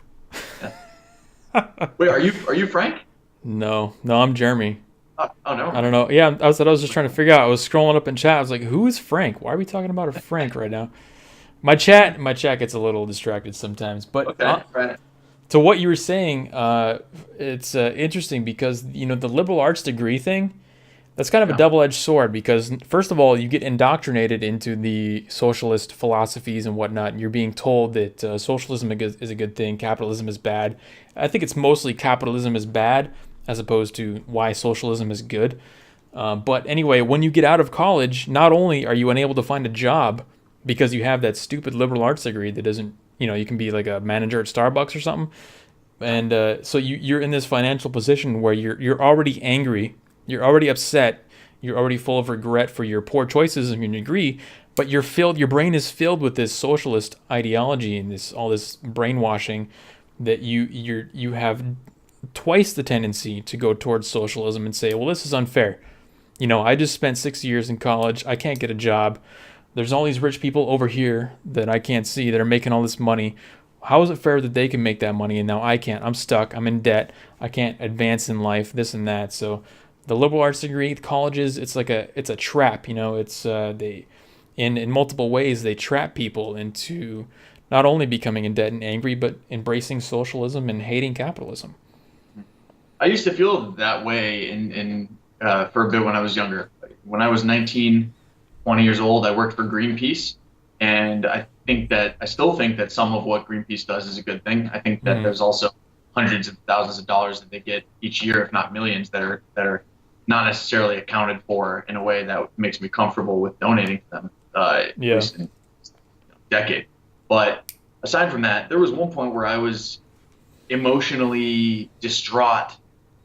Yeah. Wait, are you Frank? No, I'm Jeremy. Oh no. I don't know. Yeah, I was just trying to figure out. I was scrolling up in chat. I was like, "Who is Frank? Why are we talking about a Frank right now?" My chat gets a little distracted sometimes. But okay, right. To what you were saying, it's interesting because the liberal arts degree thing. That's kind of a double-edged sword, because first of all, you get indoctrinated into the socialist philosophies and whatnot, and you're being told that socialism is a good thing, capitalism is bad. I think it's mostly capitalism is bad as opposed to why socialism is good. But anyway, when you get out of college, not only are you unable to find a job because you have that stupid liberal arts degree that doesn't, you can be like a manager at Starbucks or something, and so you're in this financial position where you're already angry. You're already upset. You're already full of regret for your poor choices in your degree, but your brain is filled with this socialist ideology and all this brainwashing that you have twice the tendency to go towards socialism and say, well, this is unfair. I just spent 6 years in college. I can't get a job. There's all these rich people over here that I can't see that are making all this money. How is it fair that they can make that money and now I can't? I'm stuck. I'm in debt. I can't advance in life, this and that. So the liberal arts degree, colleges, it's a trap, it's they in multiple ways they trap people into not only becoming in debt and angry, but embracing socialism and hating capitalism. I used to feel that way for a bit when I was younger. When I was 19, 20 years old, I worked for Greenpeace, and I still think that some of what Greenpeace does is a good thing. I think that there's also hundreds of thousands of dollars that they get each year, if not millions, that are not necessarily accounted for in a way that makes me comfortable with donating to them, at least in a decade. But aside from that, there was one point where I was emotionally distraught,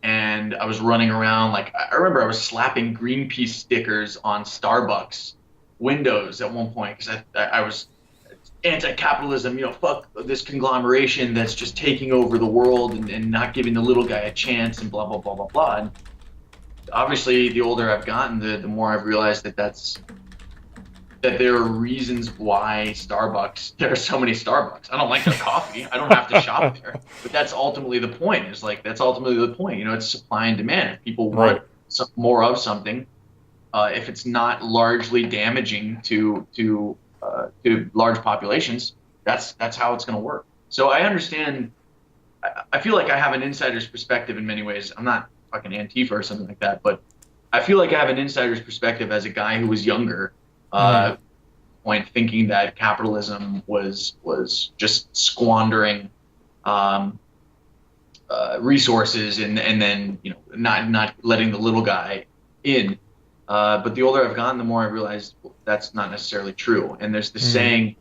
and I was running around. Like, I remember I was slapping Greenpeace stickers on Starbucks windows at one point because I was anti-capitalism, fuck this conglomeration that's just taking over the world and not giving the little guy a chance, and blah, blah, blah, blah, blah. And obviously, the older I've gotten, the more I've realized that there are reasons why there are so many Starbucks. I don't like their coffee. I don't have to shop there. But that's ultimately the point. It's supply and demand. If people want more of something, if it's not largely damaging to large populations, that's how it's going to work. So I understand. I feel like I have an insider's perspective in many ways. I'm not fucking Antifa or something like that, but I feel like I have an insider's perspective as a guy who was younger, point thinking that capitalism was just squandering resources and then not letting the little guy in. But the older I've gotten, the more I realized that's not necessarily true. And there's this saying,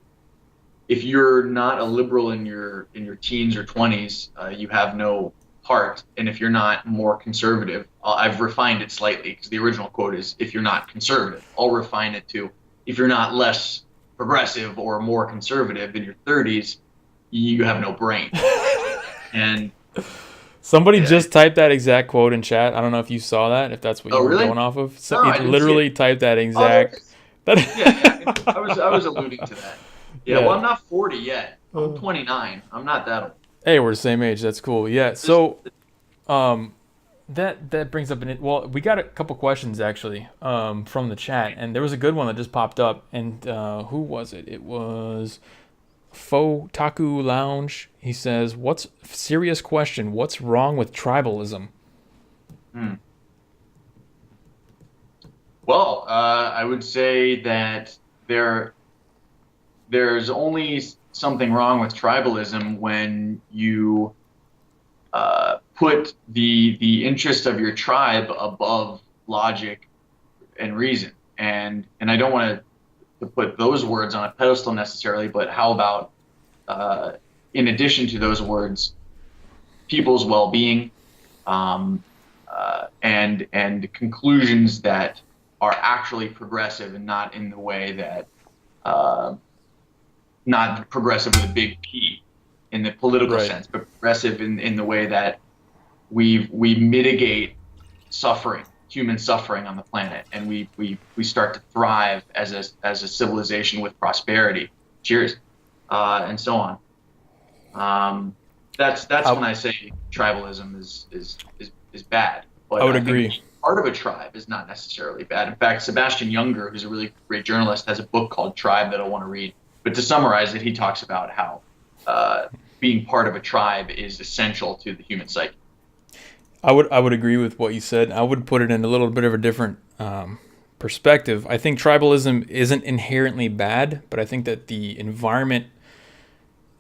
if you're not a liberal in your teens or 20s, you have no heart. And if you're not more conservative, I've refined it slightly because the original quote is, if you're not conservative. I'll refine it to, if you're not less progressive or more conservative in your 30s, you have no brain. And somebody just typed that exact quote in chat. I don't know if you saw that, if that's what you were really? going off of. So No, he literally typed that exact. I was alluding to that. Yeah, well, I'm not 40 yet. I'm 29. I'm not that old. Hey, we're the same age. That's cool. Yeah. So, that brings up well, we got a couple questions actually from the chat, and there was a good one that just popped up. And who was it? It was Fo Taku Lounge. He says, serious question? What's wrong with tribalism? Well, I would say that there's only something wrong with tribalism when you put the interest of your tribe above logic and reason. And I don't want to put those words on a pedestal necessarily, but how about in addition to those words, people's well-being and conclusions that are actually progressive and not in the way that not progressive with a big P in the political sense, but progressive in the way that we mitigate suffering, human suffering on the planet, and we start to thrive as a civilization with prosperity. Cheers, and so on. That's when I say tribalism is bad. But I would agree. Think part of a tribe is not necessarily bad. In fact, Sebastian Junger, who's a really great journalist, has a book called Tribe that I want to read. But to summarize it, he talks about how being part of a tribe is essential to the human psyche. I would agree with what you said. I would put it in a little bit of a different perspective. I think tribalism isn't inherently bad, but I think that the environment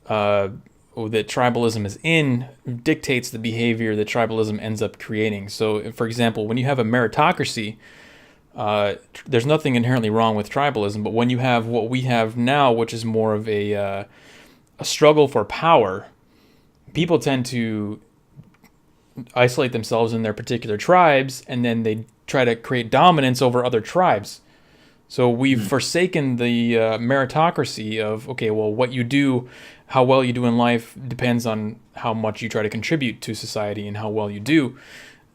that tribalism is in dictates the behavior that tribalism ends up creating. So, for example, when you have a meritocracy, there's nothing inherently wrong with tribalism, but when you have what we have now, which is more of a struggle for power, people tend to isolate themselves in their particular tribes, and then they try to create dominance over other tribes. So we've forsaken the meritocracy of, okay, well, what you do, how well you do in life depends on how much you try to contribute to society and how well you do.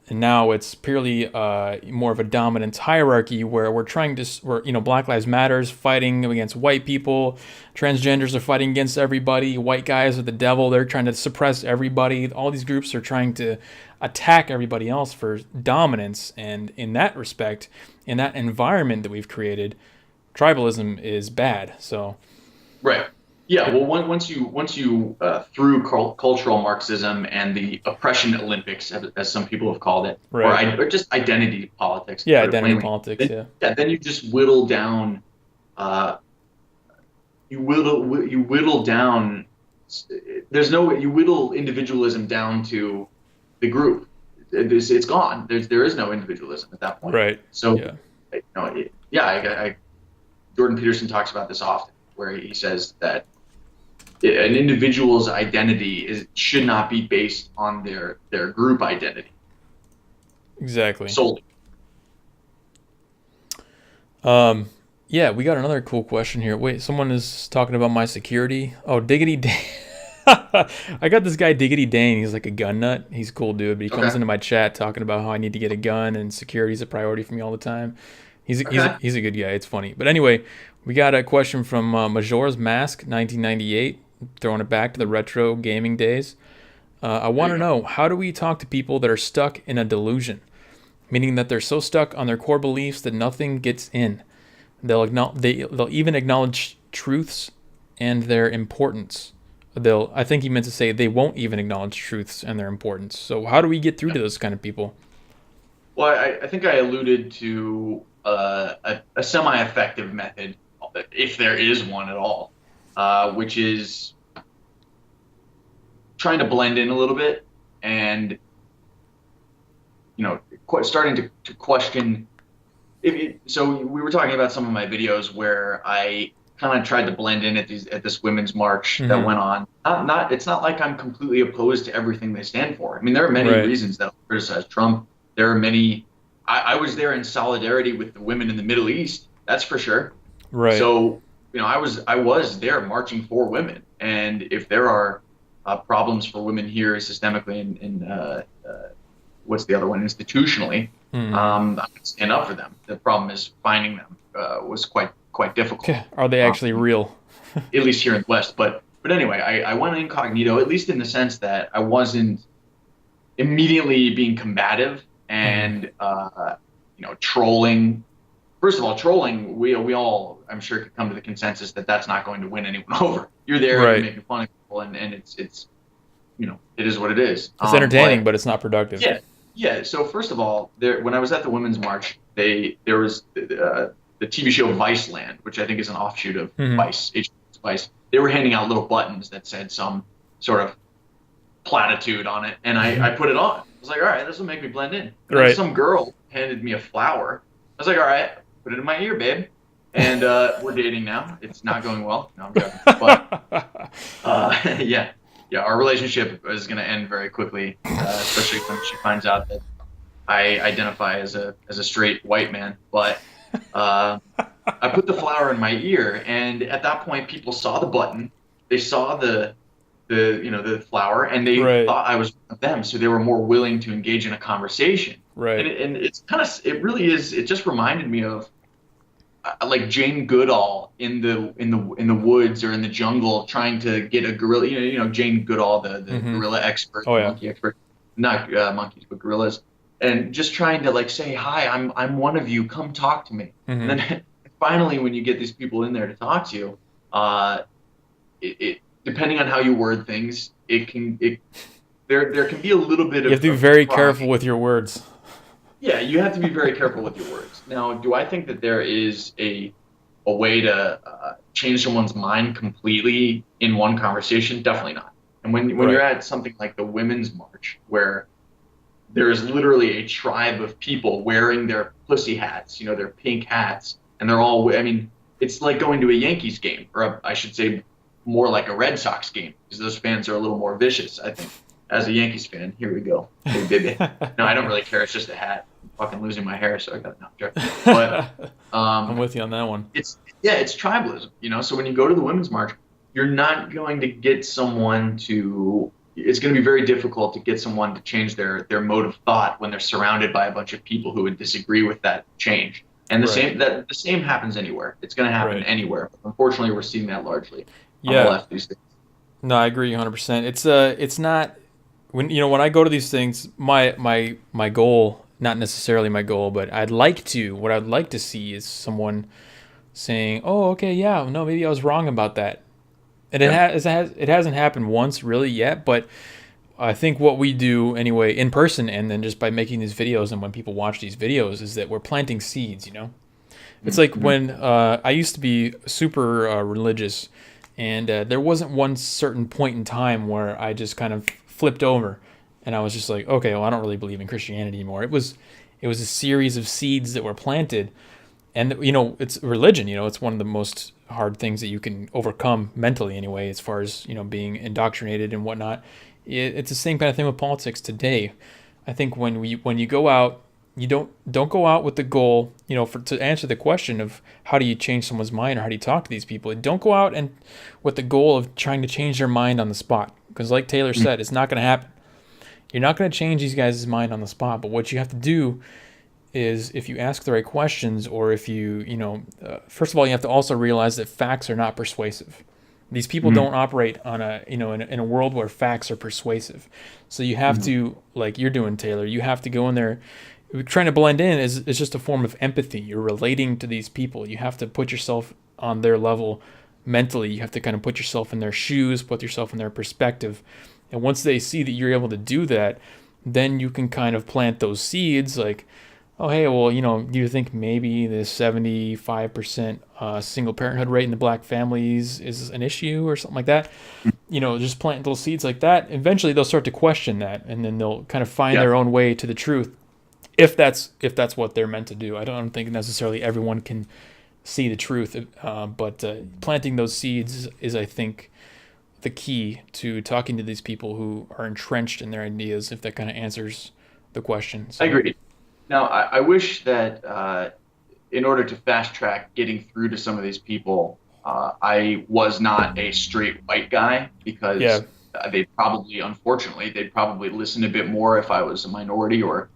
And now it's purely more of a dominance hierarchy where Black Lives Matter is fighting against white people, transgenders are fighting against everybody, white guys are the devil, they're trying to suppress everybody. All these groups are trying to attack everybody else for dominance. And in that respect, in that environment that we've created, tribalism is bad. So, right. Yeah, well, once you through cultural Marxism and the oppression Olympics, as some people have called it, or just identity politics. Yeah, identity politics. Then you just whittle down. You whittle down. You whittle individualism down to the group. It's gone. There is no individualism at that point. Right. So, Jordan Peterson talks about this often, where he says that an individual's identity should not be based on their group identity. Exactly. Solely. Yeah, we got another cool question here. Wait, someone is talking about my security. Oh, Diggity Dane. I got this guy Diggity Dane. He's like a gun nut. He's a cool dude, but he comes into my chat talking about how I need to get a gun and security is a priority for me all the time. He's a good guy. It's funny. But anyway, we got a question from Majora's Mask 1998. Throwing it back to the retro gaming days. I want to know, how do we talk to people that are stuck in a delusion? Meaning that they're so stuck on their core beliefs that nothing gets in. They'll even acknowledge truths and their importance I think he meant to say they won't even acknowledge truths and their importance. So how do we get through to those kind of people? Well, I think I alluded to a semi-effective method, if there is one at all, which is trying to blend in a little bit and, starting to question. So we were talking about some of my videos where I kind of tried to blend in at this women's march that went on. It's not like I'm completely opposed to everything they stand for. I mean, there are many reasons that I'll criticize Trump. There are many. I was there in solidarity with the women in the Middle East. That's for sure. Right. So I was there marching for women, and if there are problems for women here systemically and what's the other one, institutionally, I'm going to stand up for them. The problem is finding them was quite difficult. Are they actually real? At least here in the West. But anyway, I went incognito, at least in the sense that I wasn't immediately being combative and trolling. First of all, trolling, we all, I'm sure, could come to the consensus that that's not going to win anyone over. You're there making fun of people, and it's it is what it is. It's entertaining, but it's not productive. Yeah. So first of all, when I was at the Women's March, there was the TV show Viceland, which I think is an offshoot of Vice, HBO's Vice. They were handing out little buttons that said some sort of platitude on it, and I put it on. I was like, all right, this will make me blend in. And then some girl handed me a flower. I was like, all right, put it in my ear, babe. And we're dating now. It's not going well. No, I'm joking. But yeah, our relationship is going to end very quickly, especially when she finds out that I identify as a straight white man. But I put the flower in my ear, and at that point, people saw the button. They saw the flower, and they thought I was one of them, so they were more willing to engage in a conversation. Right. And it really is. It just reminded me of like Jane Goodall in the woods or in the jungle trying to get a gorilla. Jane Goodall, the gorilla expert, monkey expert, not monkeys but gorillas, and just trying to like say, hi, I'm one of you. Come talk to me. And then finally, when you get these people in there to talk to you, it depending on how you word things, there can be a little bit of. You have to be very careful with your words. Yeah, you have to be very careful with your words. Now, do I think that there is a way to change someone's mind completely in one conversation? Definitely not. And when you're at something like the Women's March, where there is literally a tribe of people wearing their pussy hats, their pink hats, and they're all, it's like going to a Yankees game, or I should say more like a Red Sox game, because those fans are a little more vicious, I think. As a Yankees fan, here we go. Hey, baby. No, I don't really care. It's just a hat. I'm fucking losing my hair, so I got to But I'm with you on that one. It's tribalism, So when you go to the Women's March, you're not going to get someone to. It's going to be very difficult to get someone to change their mode of thought when they're surrounded by a bunch of people who would disagree with that change. And the same happens anywhere. It's going to happen anywhere. Unfortunately, we're seeing that largely on the left these days. No, I agree 100%. It's not. When I go to these things, my goal, not necessarily my goal, but what I'd like to see is someone saying, "Oh, okay, yeah, no, maybe I was wrong about that." And it hasn't happened once really yet, but I think what we do anyway in person and then just by making these videos and when people watch these videos is that we're planting seeds, It's like when I used to be super religious, and there wasn't one certain point in time where I just kind of flipped over and I was just like, okay, well, I don't really believe in Christianity anymore. It was a series of seeds that were planted, and it's religion, it's one of the most hard things that you can overcome mentally anyway, as far as being indoctrinated and whatnot. It's the same kind of thing with politics today. I think when you go out, you don't go out with the goal, to answer the question of how do you change someone's mind or how do you talk to these people. Don't go out and with the goal of trying to change their mind on the spot, because like Taylor said, it's not going to happen. You're not going to change these guys' mind on the spot. But what you have to do is, if you ask the right questions, or if you first of all, you have to also realize that facts are not persuasive. These people don't operate on in a world where facts are persuasive. So you have to, like you're doing, Taylor, you have to go in there. Trying to blend in is just a form of empathy. You're relating to these people. You have to put yourself on their level mentally. You have to kind of put yourself in their shoes, put yourself in their perspective. And once they see that you're able to do that, then you can kind of plant those seeds like, oh, hey, well, do you think maybe the 75% single parenthood rate in the black families is an issue or something like that? Just plant little seeds like that. Eventually they'll start to question that, and then they'll kind of find their own way to the truth. If that's what they're meant to do. I don't think necessarily everyone can see the truth, but planting those seeds is, I think, the key to talking to these people who are entrenched in their ideas, if that kind of answers the question. So. I agree. Now, I wish that in order to fast track getting through to some of these people, I was not a straight white guy, because unfortunately, they'd probably listen a bit more if I was a minority or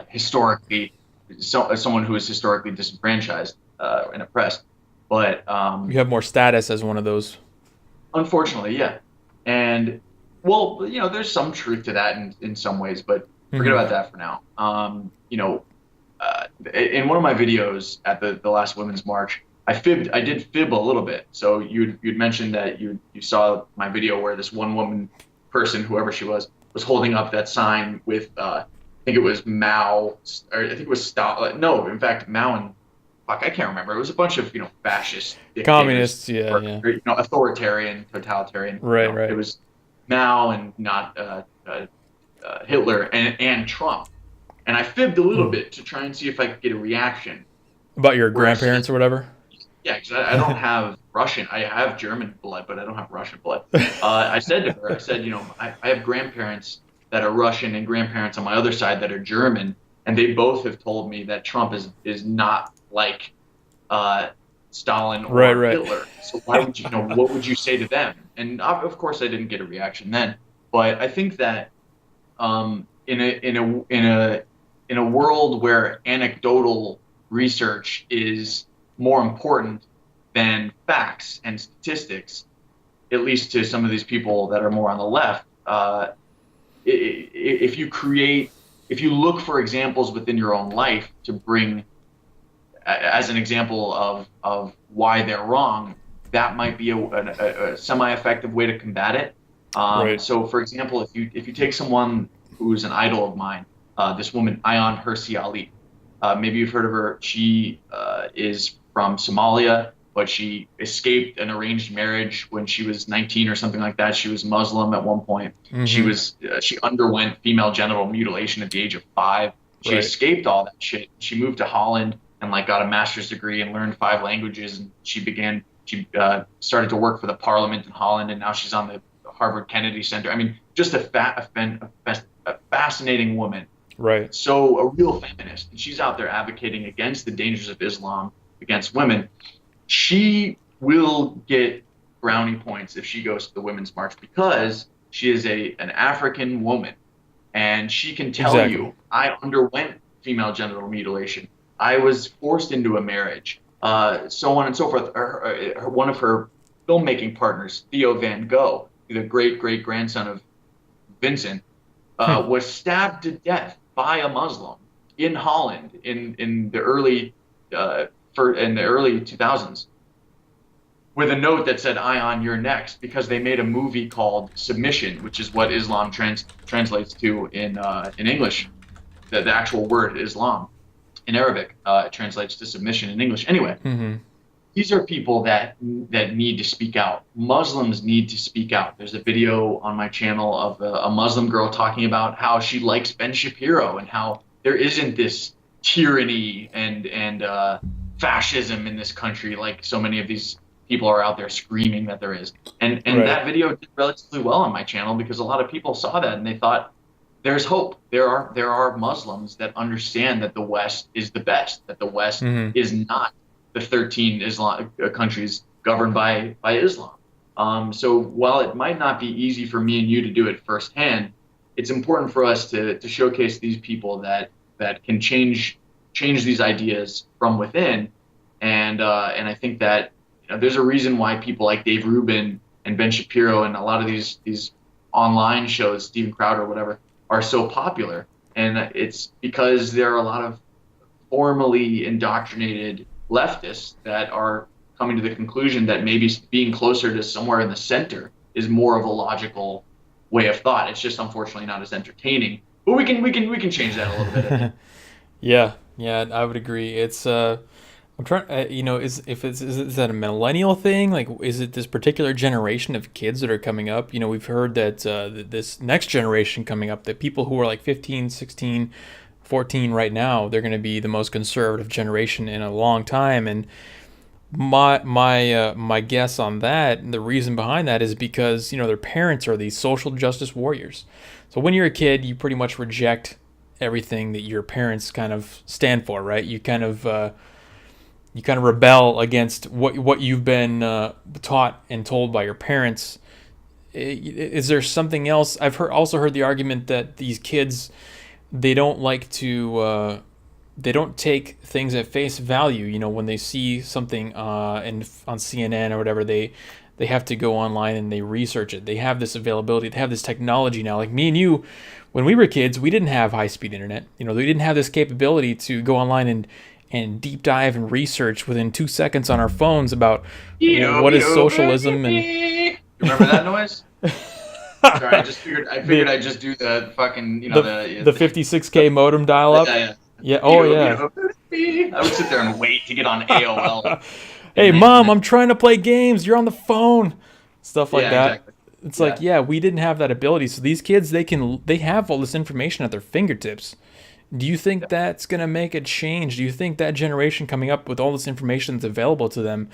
historically, someone who is historically disenfranchised and oppressed. But you have more status as one of those. Unfortunately, yeah. And, well, there's some truth to that in some ways, but forget about that for now. In one of my videos at the last Women's March, I did fib a little bit. So you'd mentioned that you saw my video where this one woman person, whoever she was holding up that sign with, I think it was Mao, or I think it was Stalin. No, in fact, Mao and, I can't remember. It was a bunch of, fascist communists, authoritarian, totalitarian. Right. It was Mao and not Hitler and Trump. And I fibbed a little bit to try and see if I could get a reaction. About your grandparents or whatever? Yeah, because I don't have Russian. I have German blood, but I don't have Russian blood. I said to her, I have grandparents that are Russian and grandparents on my other side that are German, and they both have told me that Trump is not like Stalin or Hitler. So why would what would you say to them? And of course, I didn't get a reaction then. But I think that in a world where anecdotal research is more important than facts and statistics, at least to some of these people that are more on the left, if you look for examples within your own life to bring as an example of why they're wrong, that might be a semi-effective way to combat it. So, for example, if you take someone who's an idol of mine, this woman, Ayaan Hirsi Ali, maybe you've heard of her. She is from Somalia, but she escaped an arranged marriage when she was 19 or something like that. She was Muslim at one point. She underwent female genital mutilation at the age of 5. She escaped all that shit. She moved to Holland and got a master's degree and learned 5 languages. And she started to work for the parliament in Holland, and now she's on the Harvard Kennedy Center. I mean, just a fascinating woman. Right. So a real feminist, and she's out there advocating against the dangers of Islam against women. She will get brownie points if she goes to the Women's March, because she is an African woman, and she can tell you, I underwent female genital mutilation. I was forced into a marriage, so on and so forth. One of her filmmaking partners, Theo Van Gogh, the great-great-grandson of Vincent, was stabbed to death by a Muslim in Holland in the early 2000s, with a note that said, "Ayaan, you're next," because they made a movie called Submission, which is what Islam translates to in English. The actual word Islam in Arabic translates to submission in English. Anyway, these are people that need to speak out. Muslims need to speak out. There's a video on my channel of a Muslim girl talking about how she likes Ben Shapiro and how there isn't this tyranny and fascism in this country like so many of these people are out there screaming that there is. And that video did relatively well on my channel because a lot of people saw that and they thought, there's hope. There are Muslims that understand that the West is the best, that the West is not the 13 Islam countries governed by Islam. So while it might not be easy for me and you to do it firsthand, it's important for us to showcase these people that can change these ideas from within. And I think that there's a reason why people like Dave Rubin and Ben Shapiro and a lot of these online shows, Steven Crowder or whatever, are so popular. And it's because there are a lot of formally indoctrinated leftists that are coming to the conclusion that maybe being closer to somewhere in the center is more of a logical way of thought. It's just unfortunately not as entertaining, but we can change that a little bit, I think. Yeah, I would agree. It's I'm trying, is that a millennial thing? Like, is it this particular generation of kids that are coming up? We've heard that this next generation coming up, that people who are like 15, 16, 14 right now, they're going to be the most conservative generation in a long time. And my guess on that, and the reason behind that, is because their parents are these social justice warriors. So when you're a kid, you pretty much reject everything that your parents kind of stand for, right? You kind of rebel against what you've been taught and told by your parents. Is there something else? I've also heard the argument that these kids, they don't like to they don't take things at face value. When they see something on CNN or whatever, they have to go online and they research it. They have this availability. They have this technology now. Like me and you, when we were kids, we didn't have high-speed internet. We didn't have this capability to go online and deep dive and research within 2 seconds on our phones about what is socialism. And you remember that noise? Sorry, I figured I'd just do the fucking the 56K modem dial up. Yeah. Oh yeah. I would sit there and wait to get on AOL. Hey mom, I'm trying to play games. You're on the phone. Stuff like that. Exactly. It's like, we didn't have that ability. So these kids, they have all this information at their fingertips. Do you think that's going to make a change? Do you think that generation coming up with all this information that's available to them?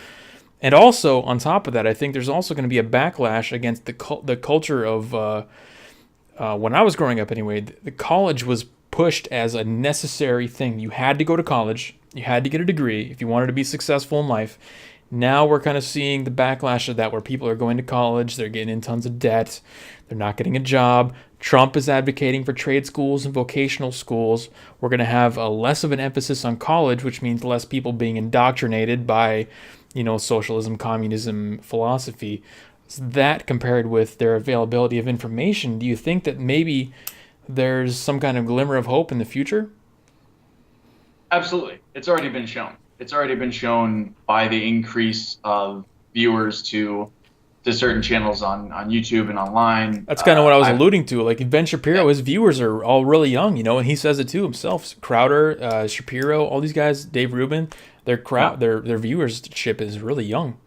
And also, on top of that, I think there's also going to be a backlash against the culture of, when I was growing up anyway, the college was pushed as a necessary thing. You had to go to college. You had to get a degree if you wanted to be successful in life. Now we're kind of seeing the backlash of that, where people are going to college, they're getting in tons of debt, they're not getting a job. Trump is advocating for trade schools and vocational schools. We're going to have less of an emphasis on college, which means less people being indoctrinated by, socialism, communism, philosophy. So that compared with their availability of information, do you think that maybe there's some kind of glimmer of hope in the future? Absolutely. It's already been shown. It's already been shown by the increase of viewers to certain channels on YouTube and online. That's kind of what I was alluding to. Like Ben Shapiro, his viewers are all really young, and he says it too himself. Crowder, Shapiro, all these guys, Dave Rubin, their viewership is really young.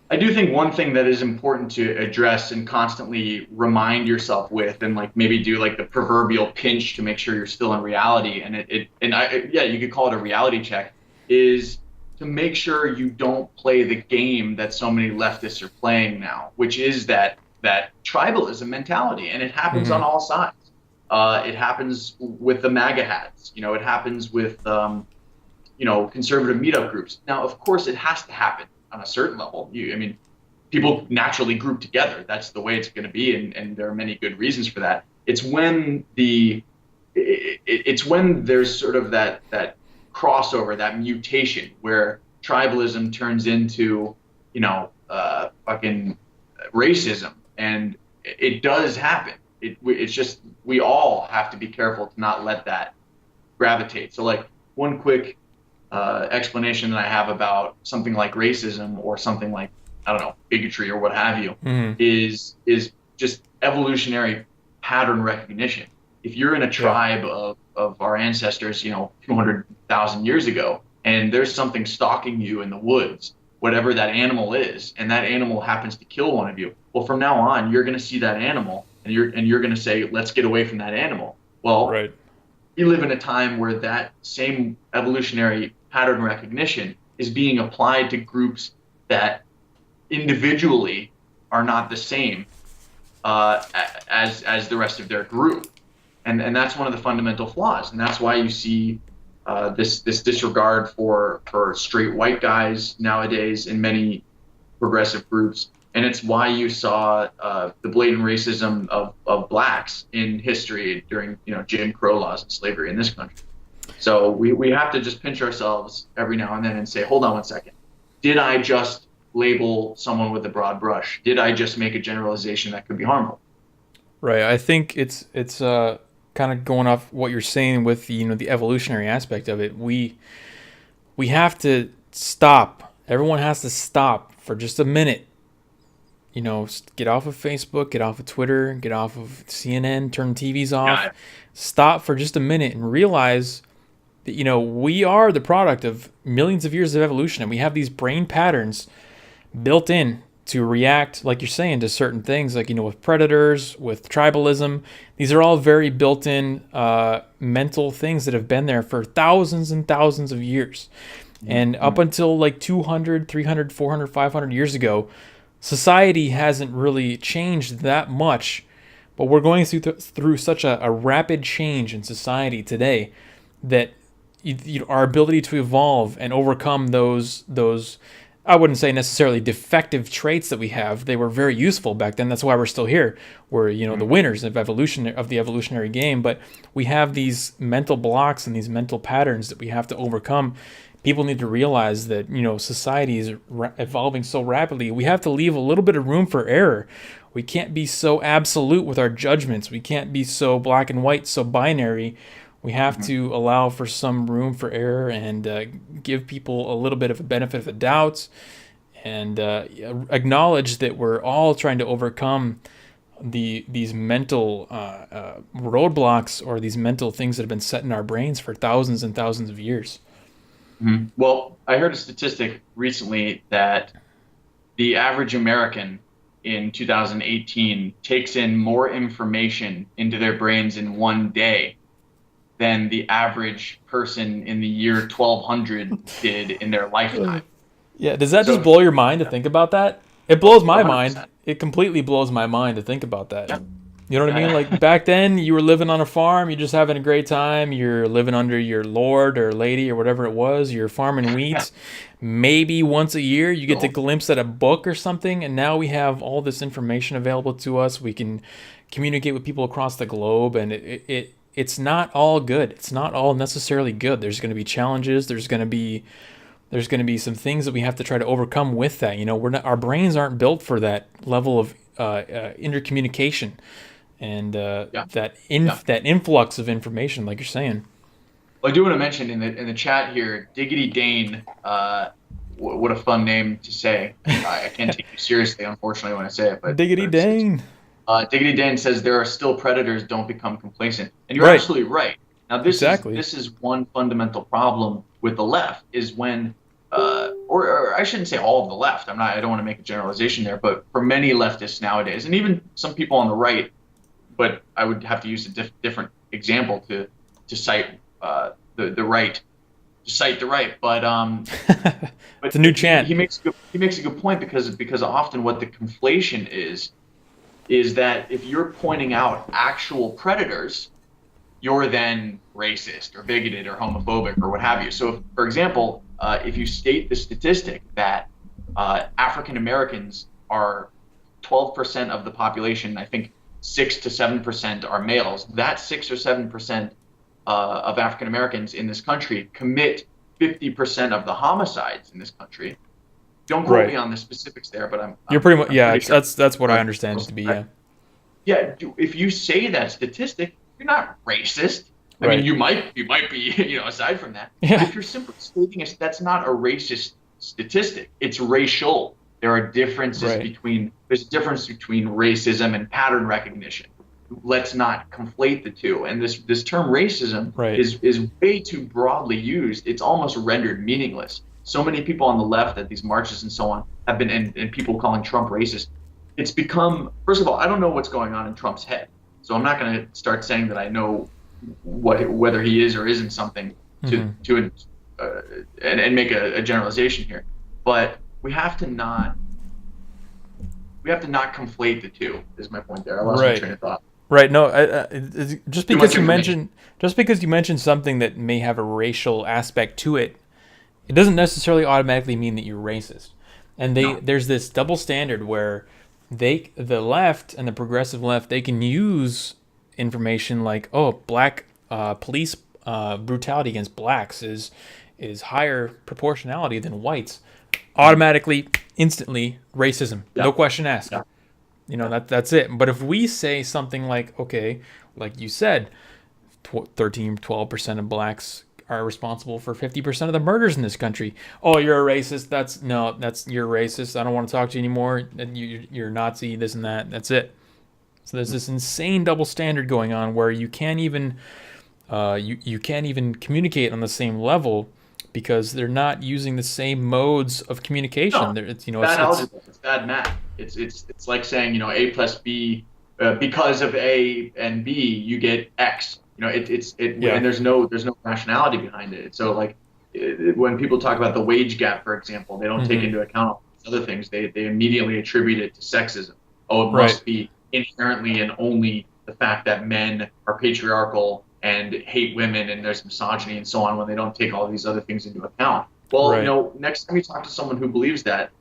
I do think one thing that is important to address and constantly remind yourself with, and like maybe do like the proverbial pinch to make sure you're still in reality, and you could call it a reality check, is to make sure you don't play the game that so many leftists are playing now, which is that tribalism mentality, and it happens on all sides. It happens with the MAGA hats. It happens with conservative meetup groups. Now, of course, it has to happen on a certain level. People naturally group together. That's the way it's going to be, and there are many good reasons for that. It's when there's sort of that crossover, that mutation, where tribalism turns into fucking racism, and it does happen. It's just, we all have to be careful to not let that gravitate. So like one quick explanation that I have about something like racism or something like, I don't know, bigotry or what have you, is just evolutionary pattern recognition. If you're in a tribe of our ancestors, 200,000 years ago, and there's something stalking you in the woods, whatever that animal is, and that animal happens to kill one of you, well, from now on, you're going to see that animal, and you're going to say, let's get away from that animal. Well, right. We live in a time where that same evolutionary pattern recognition is being applied to groups that individually are not the same as the rest of their group. And that's one of the fundamental flaws. And that's why you see this disregard for straight white guys nowadays in many progressive groups. And it's why you saw the blatant racism of blacks in history during Jim Crow laws and slavery in this country. So we have to just pinch ourselves every now and then and say, hold on one second. Did I just label someone with a broad brush? Did I just make a generalization that could be harmful? Right. I think it's kind of going off what you're saying with the evolutionary aspect of it. We have to stop Everyone has to stop for just a minute. You know, get off of Facebook, get off of Twitter, get off of CNN, turn TVs off. Yeah. Stop for just a minute and realize that, you know, we are the product of millions of years of evolution, and we have these brain patterns built in to react, like you're saying, to certain things, like, you know, with predators, with tribalism. These are all very built-in mental things that have been there for thousands and thousands of years. And up until like 200, 300, 400, 500 years ago, society hasn't really changed that much. But we're going through such a rapid change in society today that our ability to evolve and overcome those I wouldn't say necessarily defective traits that we have. They were very useful back then. That's why we're still here. We're, you know, the winners of the evolutionary game. But we have these mental blocks and these mental patterns that we have to overcome. People need to realize that, you know, society is evolving so rapidly. We have to leave a little bit of room for error. We can't be so absolute with our judgments. We can't be so black and white, so binary. We have to allow for some room for error and give people a little bit of a benefit of the doubt, and acknowledge that we're all trying to overcome these mental roadblocks, or these mental things that have been set in our brains for thousands and thousands of years. Well, I heard a statistic recently that the average American in 2018 takes in more information into their brains in one day than the average person in the year 1200 did in their lifetime. Yeah, does that just blow your mind to think about that? It blows my 100%. mind. It completely blows my mind to think about that. Yep. You know what I mean? Like back then, you were living on a farm, you're just having a great time, you're living under your lord or lady or whatever it was, you're farming wheat. Maybe once a year you get to glimpse at a book or something, and now we have all this information available to us. We can communicate with people across the globe, and it's not all good. It's not all necessarily good. There's going to be challenges. There's going to be some things that we have to try to overcome with that. You know, our brains aren't built for that level of intercommunication and that influx of information, like you're saying. Well, I do want to mention in the chat here, Diggity Dane. What a fun name to say. I can't take you seriously, unfortunately, when I say it. But Diggity Dane. Diggity Dan says there are still predators. Don't become complacent, and you're absolutely right. Now, this is one fundamental problem with the left is when, or I shouldn't say all of the left. I don't want to make a generalization there, but for many leftists nowadays, and even some people on the right, but I would have to use a different example to cite the right. To cite the right, but it's a new chant. He makes a good point because often what the conflation is that if you're pointing out actual predators, you're then racist or bigoted or homophobic or what have you. So, for example, if you state the statistic that African Americans are 12% of the population, I think 6 to 7% are males, that 6 or 7% of African Americans in this country commit 50% of the homicides in this country. Don't quote me on the specifics there, but you're pretty much sure. That's what I understand it to be. Yeah. If you say that statistic, you're not racist. I mean, you might be, aside from that. Yeah. But if you're simply stating that's not a racist statistic. It's racial. There are differences there's a difference between racism and pattern recognition. Let's not conflate the two. And this term racism is way too broadly used. It's almost rendered meaningless. So many people on the left at these marches and so on have been, and people calling Trump racist. It's become, first of all, I don't know what's going on in Trump's head. So I'm not going to start saying that I know whether he is or isn't something and make a generalization here. But we have to not conflate the two. Is my point there? I lost my train of thought. Right. No. Just because you mentioned something that may have a racial aspect to it, it doesn't necessarily automatically mean that you're racist. And there's this double standard where the left and the progressive left, they can use information like, black police brutality against blacks is higher proportionality than whites. Automatically, instantly, racism. Yeah. No question asked. Yeah. That's it. But if we say something like, okay, like you said, 12% of blacks are responsible for 50% of the murders in this country. Oh, you're a racist. You're racist. I don't want to talk to you anymore. You're Nazi, this and that. That's it. So there's this insane double standard going on where you can't even you can't even communicate on the same level because they're not using the same modes of communication. No, It's bad algebra. It's bad math. It's like saying A plus B because of A and B you get X. And there's no rationality behind it. So when people talk about the wage gap, for example, they don't take into account all these other things. They immediately attribute it to sexism. Oh, it must be inherently and only the fact that men are patriarchal and hate women and there's misogyny and so on, when they don't take all these other things into account. Well, next time you talk to someone who believes that,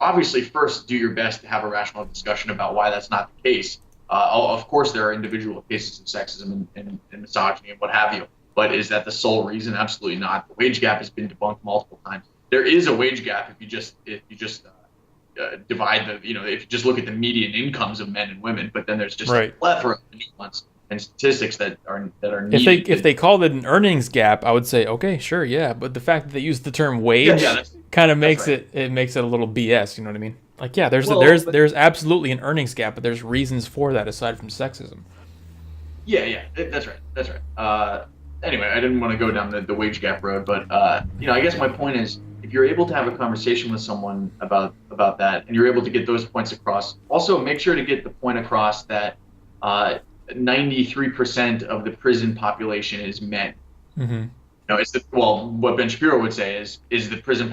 obviously first do your best to have a rational discussion about why that's not the case. Of course, there are individual cases of sexism and misogyny and what have you, but is that the sole reason? Absolutely not. The wage gap has been debunked multiple times. There is a wage gap if you just divide if you just look at the median incomes of men and women, but then there's just a plethora of nuance and statistics that are needed. If they called it an earnings gap, I would say okay, sure, yeah. But the fact that they use the term wage kind of makes it a little BS. You know what I mean? There's absolutely an earnings gap, but there's reasons for that aside from sexism. Yeah, that's right. Anyway, I didn't want to go down the wage gap road, but I guess my point is, if you're able to have a conversation with someone about that, and you're able to get those points across, also make sure to get the point across that 93% of the prison population is men. Mm-hmm. What Ben Shapiro would say is the prison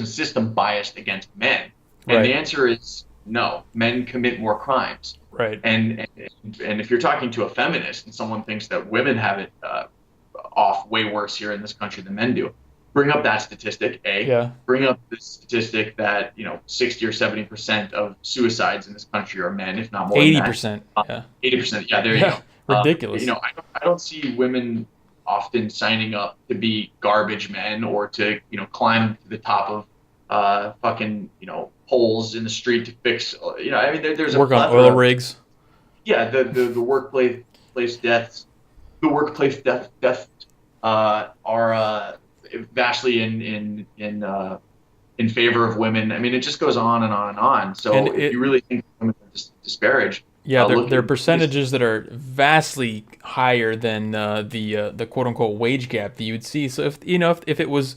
system biased against men? And the answer is no. Men commit more crimes. Right. And if you're talking to a feminist and someone thinks that women have it off way worse here in this country than men do, bring up that statistic. Bring up the statistic that 60 or 70% of suicides in this country are men, if not more. 80%. 80%. Yeah, there you go. Ridiculous. I don't see women often signing up to be garbage men or to climb to the top of poles in the street to fix. There's work on oil rigs. Yeah, the workplace deaths. The workplace deaths are vastly in favor of women. I mean, it just goes on and on and on. So if you really think women are disparaged, there are percentages that are vastly higher than the quote unquote wage gap that you would see. So if it was,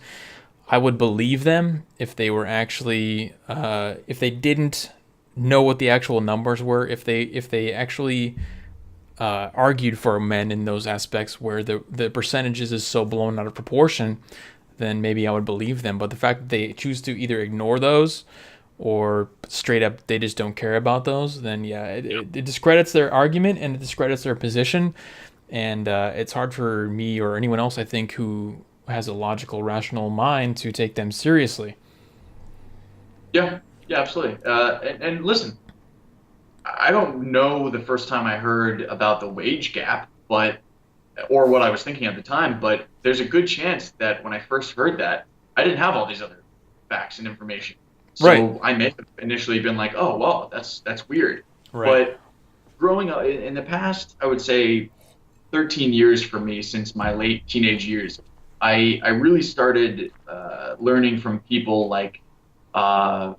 I would believe them if they were actually if they didn't know what the actual numbers were, if they actually argued for men in those aspects where the percentages is so blown out of proportion, then maybe I would believe them. But the fact that they choose to either ignore those or straight up they just don't care about those, then it discredits their argument and it discredits their position. And it's hard for me or anyone else, I think, who has a logical, rational mind to take them seriously. Yeah, absolutely. And listen, I don't know the first time I heard about the wage gap, or what I was thinking at the time, but there's a good chance that when I first heard that, I didn't have all these other facts and information. So I may have initially been like, oh, well, that's weird. Right. But growing up in the past, I would say 13 years for me, since my late teenage years, I really started learning from people like, I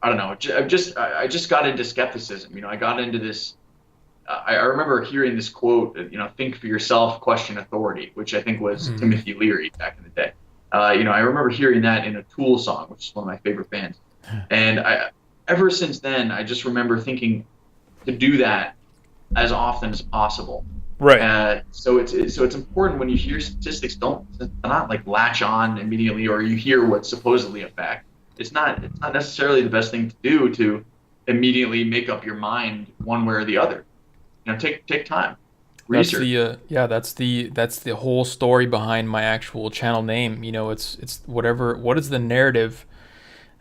don't know, I just got into skepticism. I got into this. I remember hearing this quote, think for yourself, question authority, which I think was Timothy Leary back in the day. I remember hearing that in a Tool song, which is one of my favorite bands. And ever since then, I just remember thinking to do that as often as possible. Right. So it's important when you hear statistics, don't not like latch on immediately, or you hear what's supposedly a fact. It's not necessarily the best thing to do to immediately make up your mind one way or the other. Take time. Research. That's the whole story behind my actual channel name. It's what is the narrative?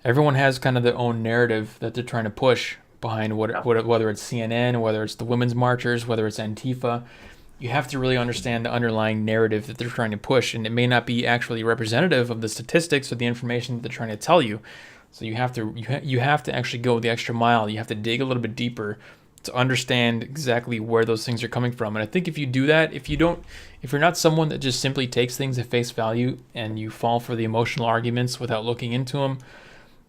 Everyone has kind of their own narrative that they're trying to push behind whether it's CNN, whether it's the women's marchers, whether it's Antifa. You have to really understand the underlying narrative that they're trying to push, and it may not be actually representative of the statistics or the information that they're trying to tell you. So you have to actually go the extra mile. You have to dig a little bit deeper to understand exactly where those things are coming from. And I think if you do that, if you're not someone that just simply takes things at face value and you fall for the emotional arguments without looking into them,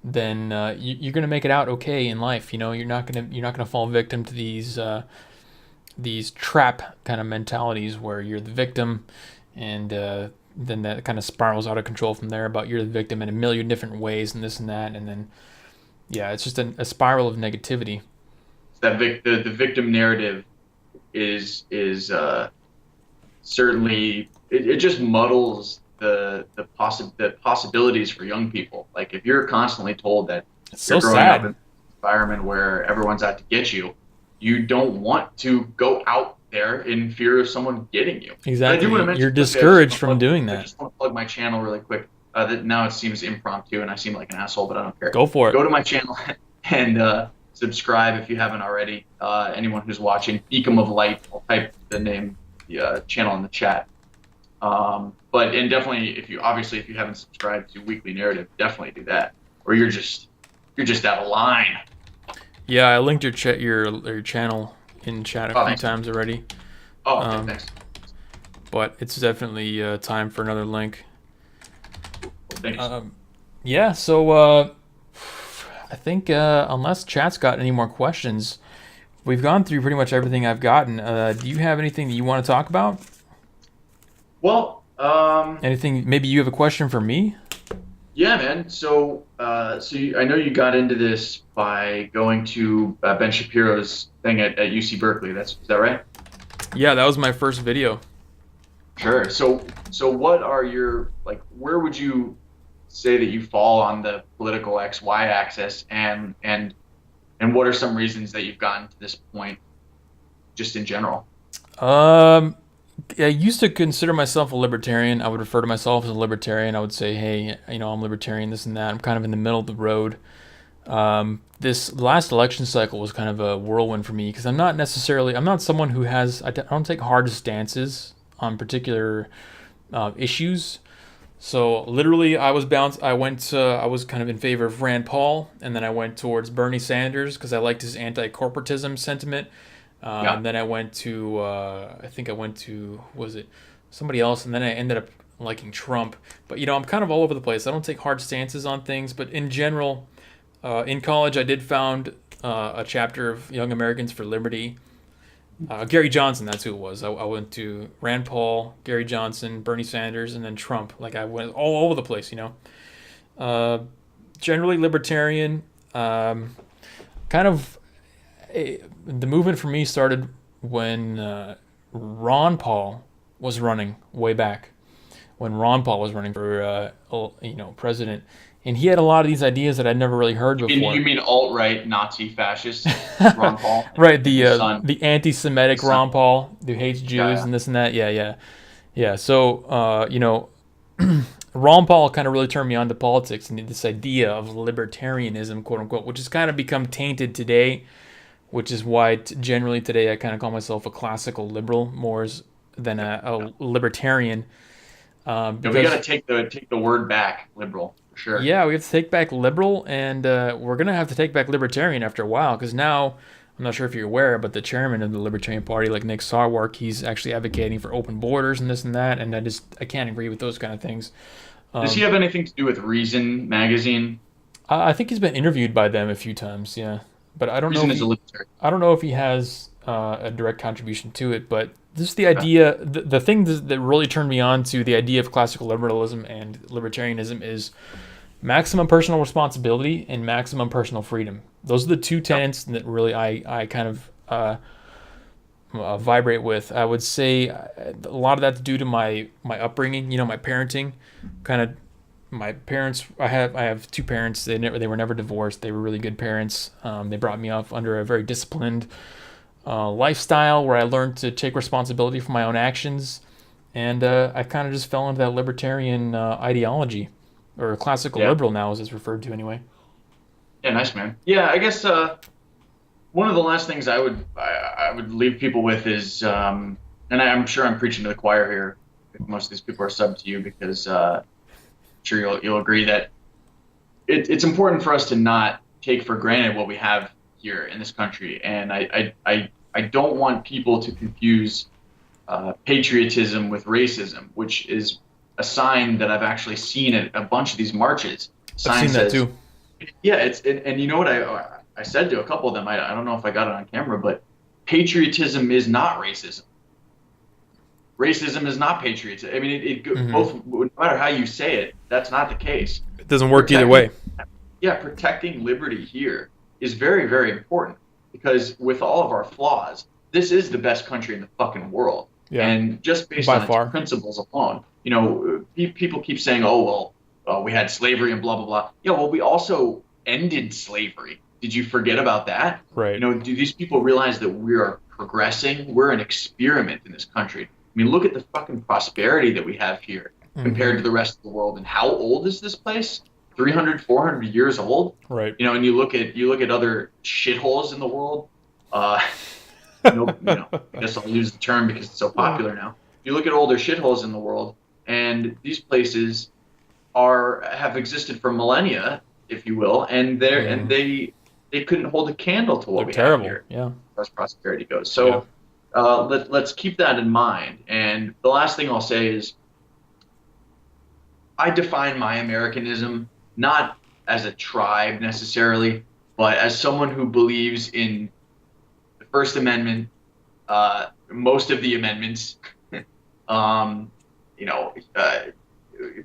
then you're gonna make it out okay in life. You're not gonna fall victim to these trap kind of mentalities where you're the victim, and then that kind of spirals out of control from there about you're the victim in a million different ways and this and that, and then it's just a spiral of negativity. That the victim narrative is certainly it just muddles the possibilities for young people. Like if you're constantly told that it's you're so growing sad. up in an environment where everyone's out to get you, you don't want to go out there in fear of someone getting you. Exactly. I do want to mention You're quickly, discouraged from doing I that. just want to plug my channel really quick. That now it seems impromptu and I seem like an asshole, but I don't care. Go for it. Go to my channel and subscribe if you haven't already. Anyone who's watching, Beacom of Light, I'll type the name, the channel in the chat. And definitely, if you haven't subscribed to Weekly Narrative, definitely do that, or you're just out of line. Yeah, I linked your channel in chat a few times already. Oh, okay, thanks. But it's definitely time for another link. Thanks. So I think unless chat's got any more questions, we've gone through pretty much everything I've gotten. Do you have anything that you want to talk about? Well, anything? Maybe you have a question for me? Yeah, man. So I know you got into this by going to Ben Shapiro's thing at UC Berkeley. Is that right? Yeah, that was my first video. Sure. So what are your, like, where would you say that you fall on the political XY axis, and what are some reasons that you've gotten to this point, just in general? I used to consider myself a libertarian. I would refer to myself as a libertarian. I would say, hey, I'm libertarian, this and that. I'm kind of in the middle of the road. This last election cycle was kind of a whirlwind for me because I'm not someone who I don't take hard stances on particular issues. So literally I was kind of in favor of Rand Paul, and then I went towards Bernie Sanders because I liked his anti-corporatism sentiment. And then I went to, was it somebody else? And then I ended up liking Trump. But, I'm kind of all over the place. I don't take hard stances on things. But in general, in college, I did found a chapter of Young Americans for Liberty. Gary Johnson, that's who it was. I went to Rand Paul, Gary Johnson, Bernie Sanders, and then Trump. Like, I went all over the place, Generally libertarian. The movement for me started when Ron Paul was running way back. When Ron Paul was running for president, and he had a lot of these ideas that I'd never really heard before. You mean alt-right Nazi fascist Ron Paul? Right, the anti-Semitic Ron Paul who hates Jews and this and that. Yeah. So Ron Paul kind of really turned me on to politics and this idea of libertarianism, quote unquote, which has kind of become tainted today. Which is why generally today I kind of call myself a classical liberal more than a libertarian. We got to take the word back, liberal, for sure. Yeah, we have to take back liberal, and we're going to have to take back libertarian after a while, because now, I'm not sure if you're aware, but the chairman of the Libertarian Party, like Nick Sarwark, he's actually advocating for open borders and this and that, and I can't agree with those kind of things. Does he have anything to do with Reason magazine? I think he's been interviewed by them a few times, yeah. But I don't know if he has a direct contribution to it. But just the idea, the thing that really turned me on to the idea of classical liberalism and libertarianism is maximum personal responsibility and maximum personal freedom. Those are the two tenets that really I kind of vibrate with. I would say a lot of that's due to my upbringing, my parenting, kind of. My parents, I have two parents. They were never divorced. They were really good parents. They brought me up under a very disciplined lifestyle where I learned to take responsibility for my own actions, and I kind of just fell into that libertarian ideology, or classical liberal now, as it's referred to anyway. Yeah, nice, man. Yeah, I guess one of the last things I would leave people with is, and I'm sure I'm preaching to the choir here. Most of these people are sub to you because. Sure you'll agree that it's important for us to not take for granted what we have here in this country, and I don't want people to confuse patriotism with racism, which is a sign that I've actually seen at a bunch of these marches. I've seen that too. Yeah, and you know what I said to a couple of them. I don't know if I got it on camera, but patriotism is not racism. Racism is not patriotism. I mean, both, no matter how you say it, that's not the case. It doesn't work either way. Yeah, protecting liberty here is very, very important, because with all of our flaws, this is the best country in the fucking world. Yeah. And just based on its principles alone, you know, people keep saying, oh, well, we had slavery and blah, blah, blah. Yeah, well, we also ended slavery. Did you forget about that? Right. You know, do these people realize that we are progressing? We're an experiment in this country. I mean, look at the fucking prosperity that we have here compared to the rest of the world. And how old is this place? 300, 400 years old? Right. You know, and you look at other shitholes in the world. You know, I guess I'll use the term because it's so popular now. You look at older shitholes in the world, and these places have existed for millennia, if you will, and they couldn't hold a candle to what we have here. Yeah. As far as prosperity goes. So let's keep that in mind. And the last thing I'll say is, I define my Americanism not as a tribe necessarily, but as someone who believes in the First Amendment, most of the amendments,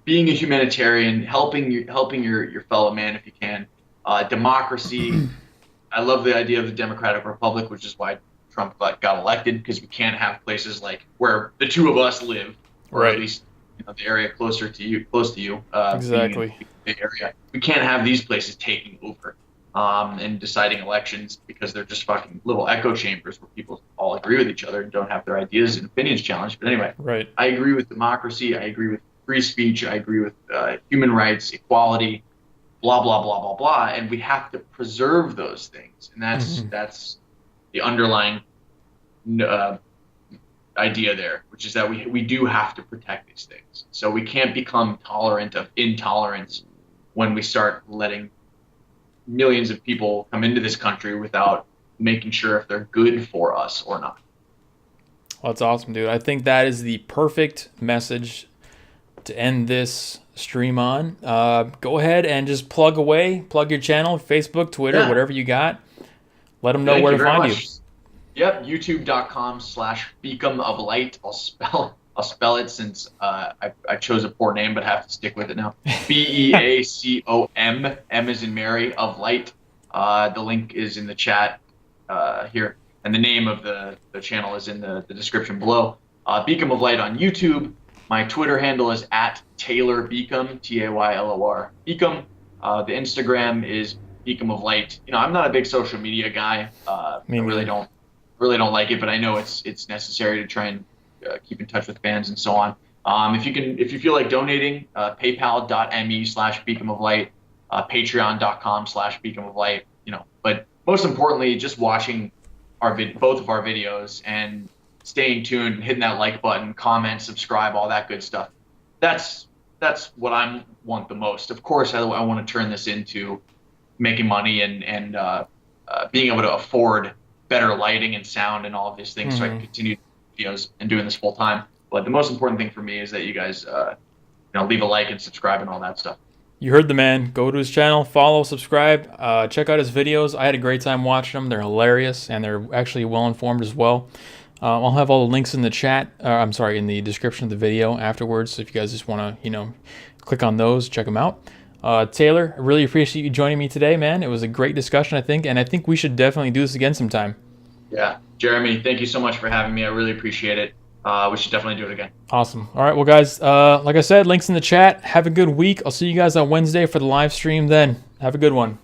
being a humanitarian, helping your fellow man if you can, democracy. I love the idea of the democratic republic, which is why Trump got elected, because we can't have places like where the two of us live, or at least the area close to you. Exactly. The area. We can't have these places taking over and deciding elections, because they're just fucking little echo chambers where people all agree with each other and don't have their ideas and opinions challenged. But anyway, I agree with democracy. I agree with free speech. I agree with human rights, equality, blah, blah, blah, blah, blah. And we have to preserve those things. And that's the underlying idea there, which is that we do have to protect these things. So we can't become tolerant of intolerance when we start letting millions of people come into this country without making sure if they're good for us or not. Well, that's awesome, dude. I think that is the perfect message to end this stream on. Go ahead and just plug your channel, Facebook, Twitter, whatever you got. Let them know where to find you. Yep, youtube.com/Beacom of Light. I'll spell it since I chose a poor name, but have to stick with it now. Beacom, M as in Mary, of Light. The link is in the chat here, and the name of the channel is in the description below. Beacom of Light on YouTube. My Twitter handle is @TaylorBeacom, Taylor Beacom. The Instagram is Beacom of Light. You know, I'm not a big social media guy. I really don't like it, but I know it's necessary to try and keep in touch with fans and so on. If you feel like donating, PayPal.me/Beacom of Light, Patreon.com/Beacom of Light. You know, but most importantly, just watching both of our videos and staying tuned, hitting that like button, comment, subscribe, all that good stuff. That's what I want the most. Of course, I want to turn this into making money and being able to afford better lighting and sound and all of these things, so I can continue videos and doing this full time. But the most important thing for me is that you guys, leave a like and subscribe and all that stuff. You heard the man. Go to his channel, follow, subscribe, check out his videos. I had a great time watching them. They're hilarious, and they're actually well informed as well. I'll have all the links in the chat. In the description of the video afterwards. So if you guys just want to, click on those, check them out. Taylor, I really appreciate you joining me today, man. It was a great discussion, I think, and I think we should definitely do this again sometime. Yeah, Jeremy, thank you so much for having me. I really appreciate it. We should definitely do it again. Awesome. All right, well, guys, like I said, links in the chat. Have a good week. I'll see you guys on Wednesday for the live stream then. Have a good one.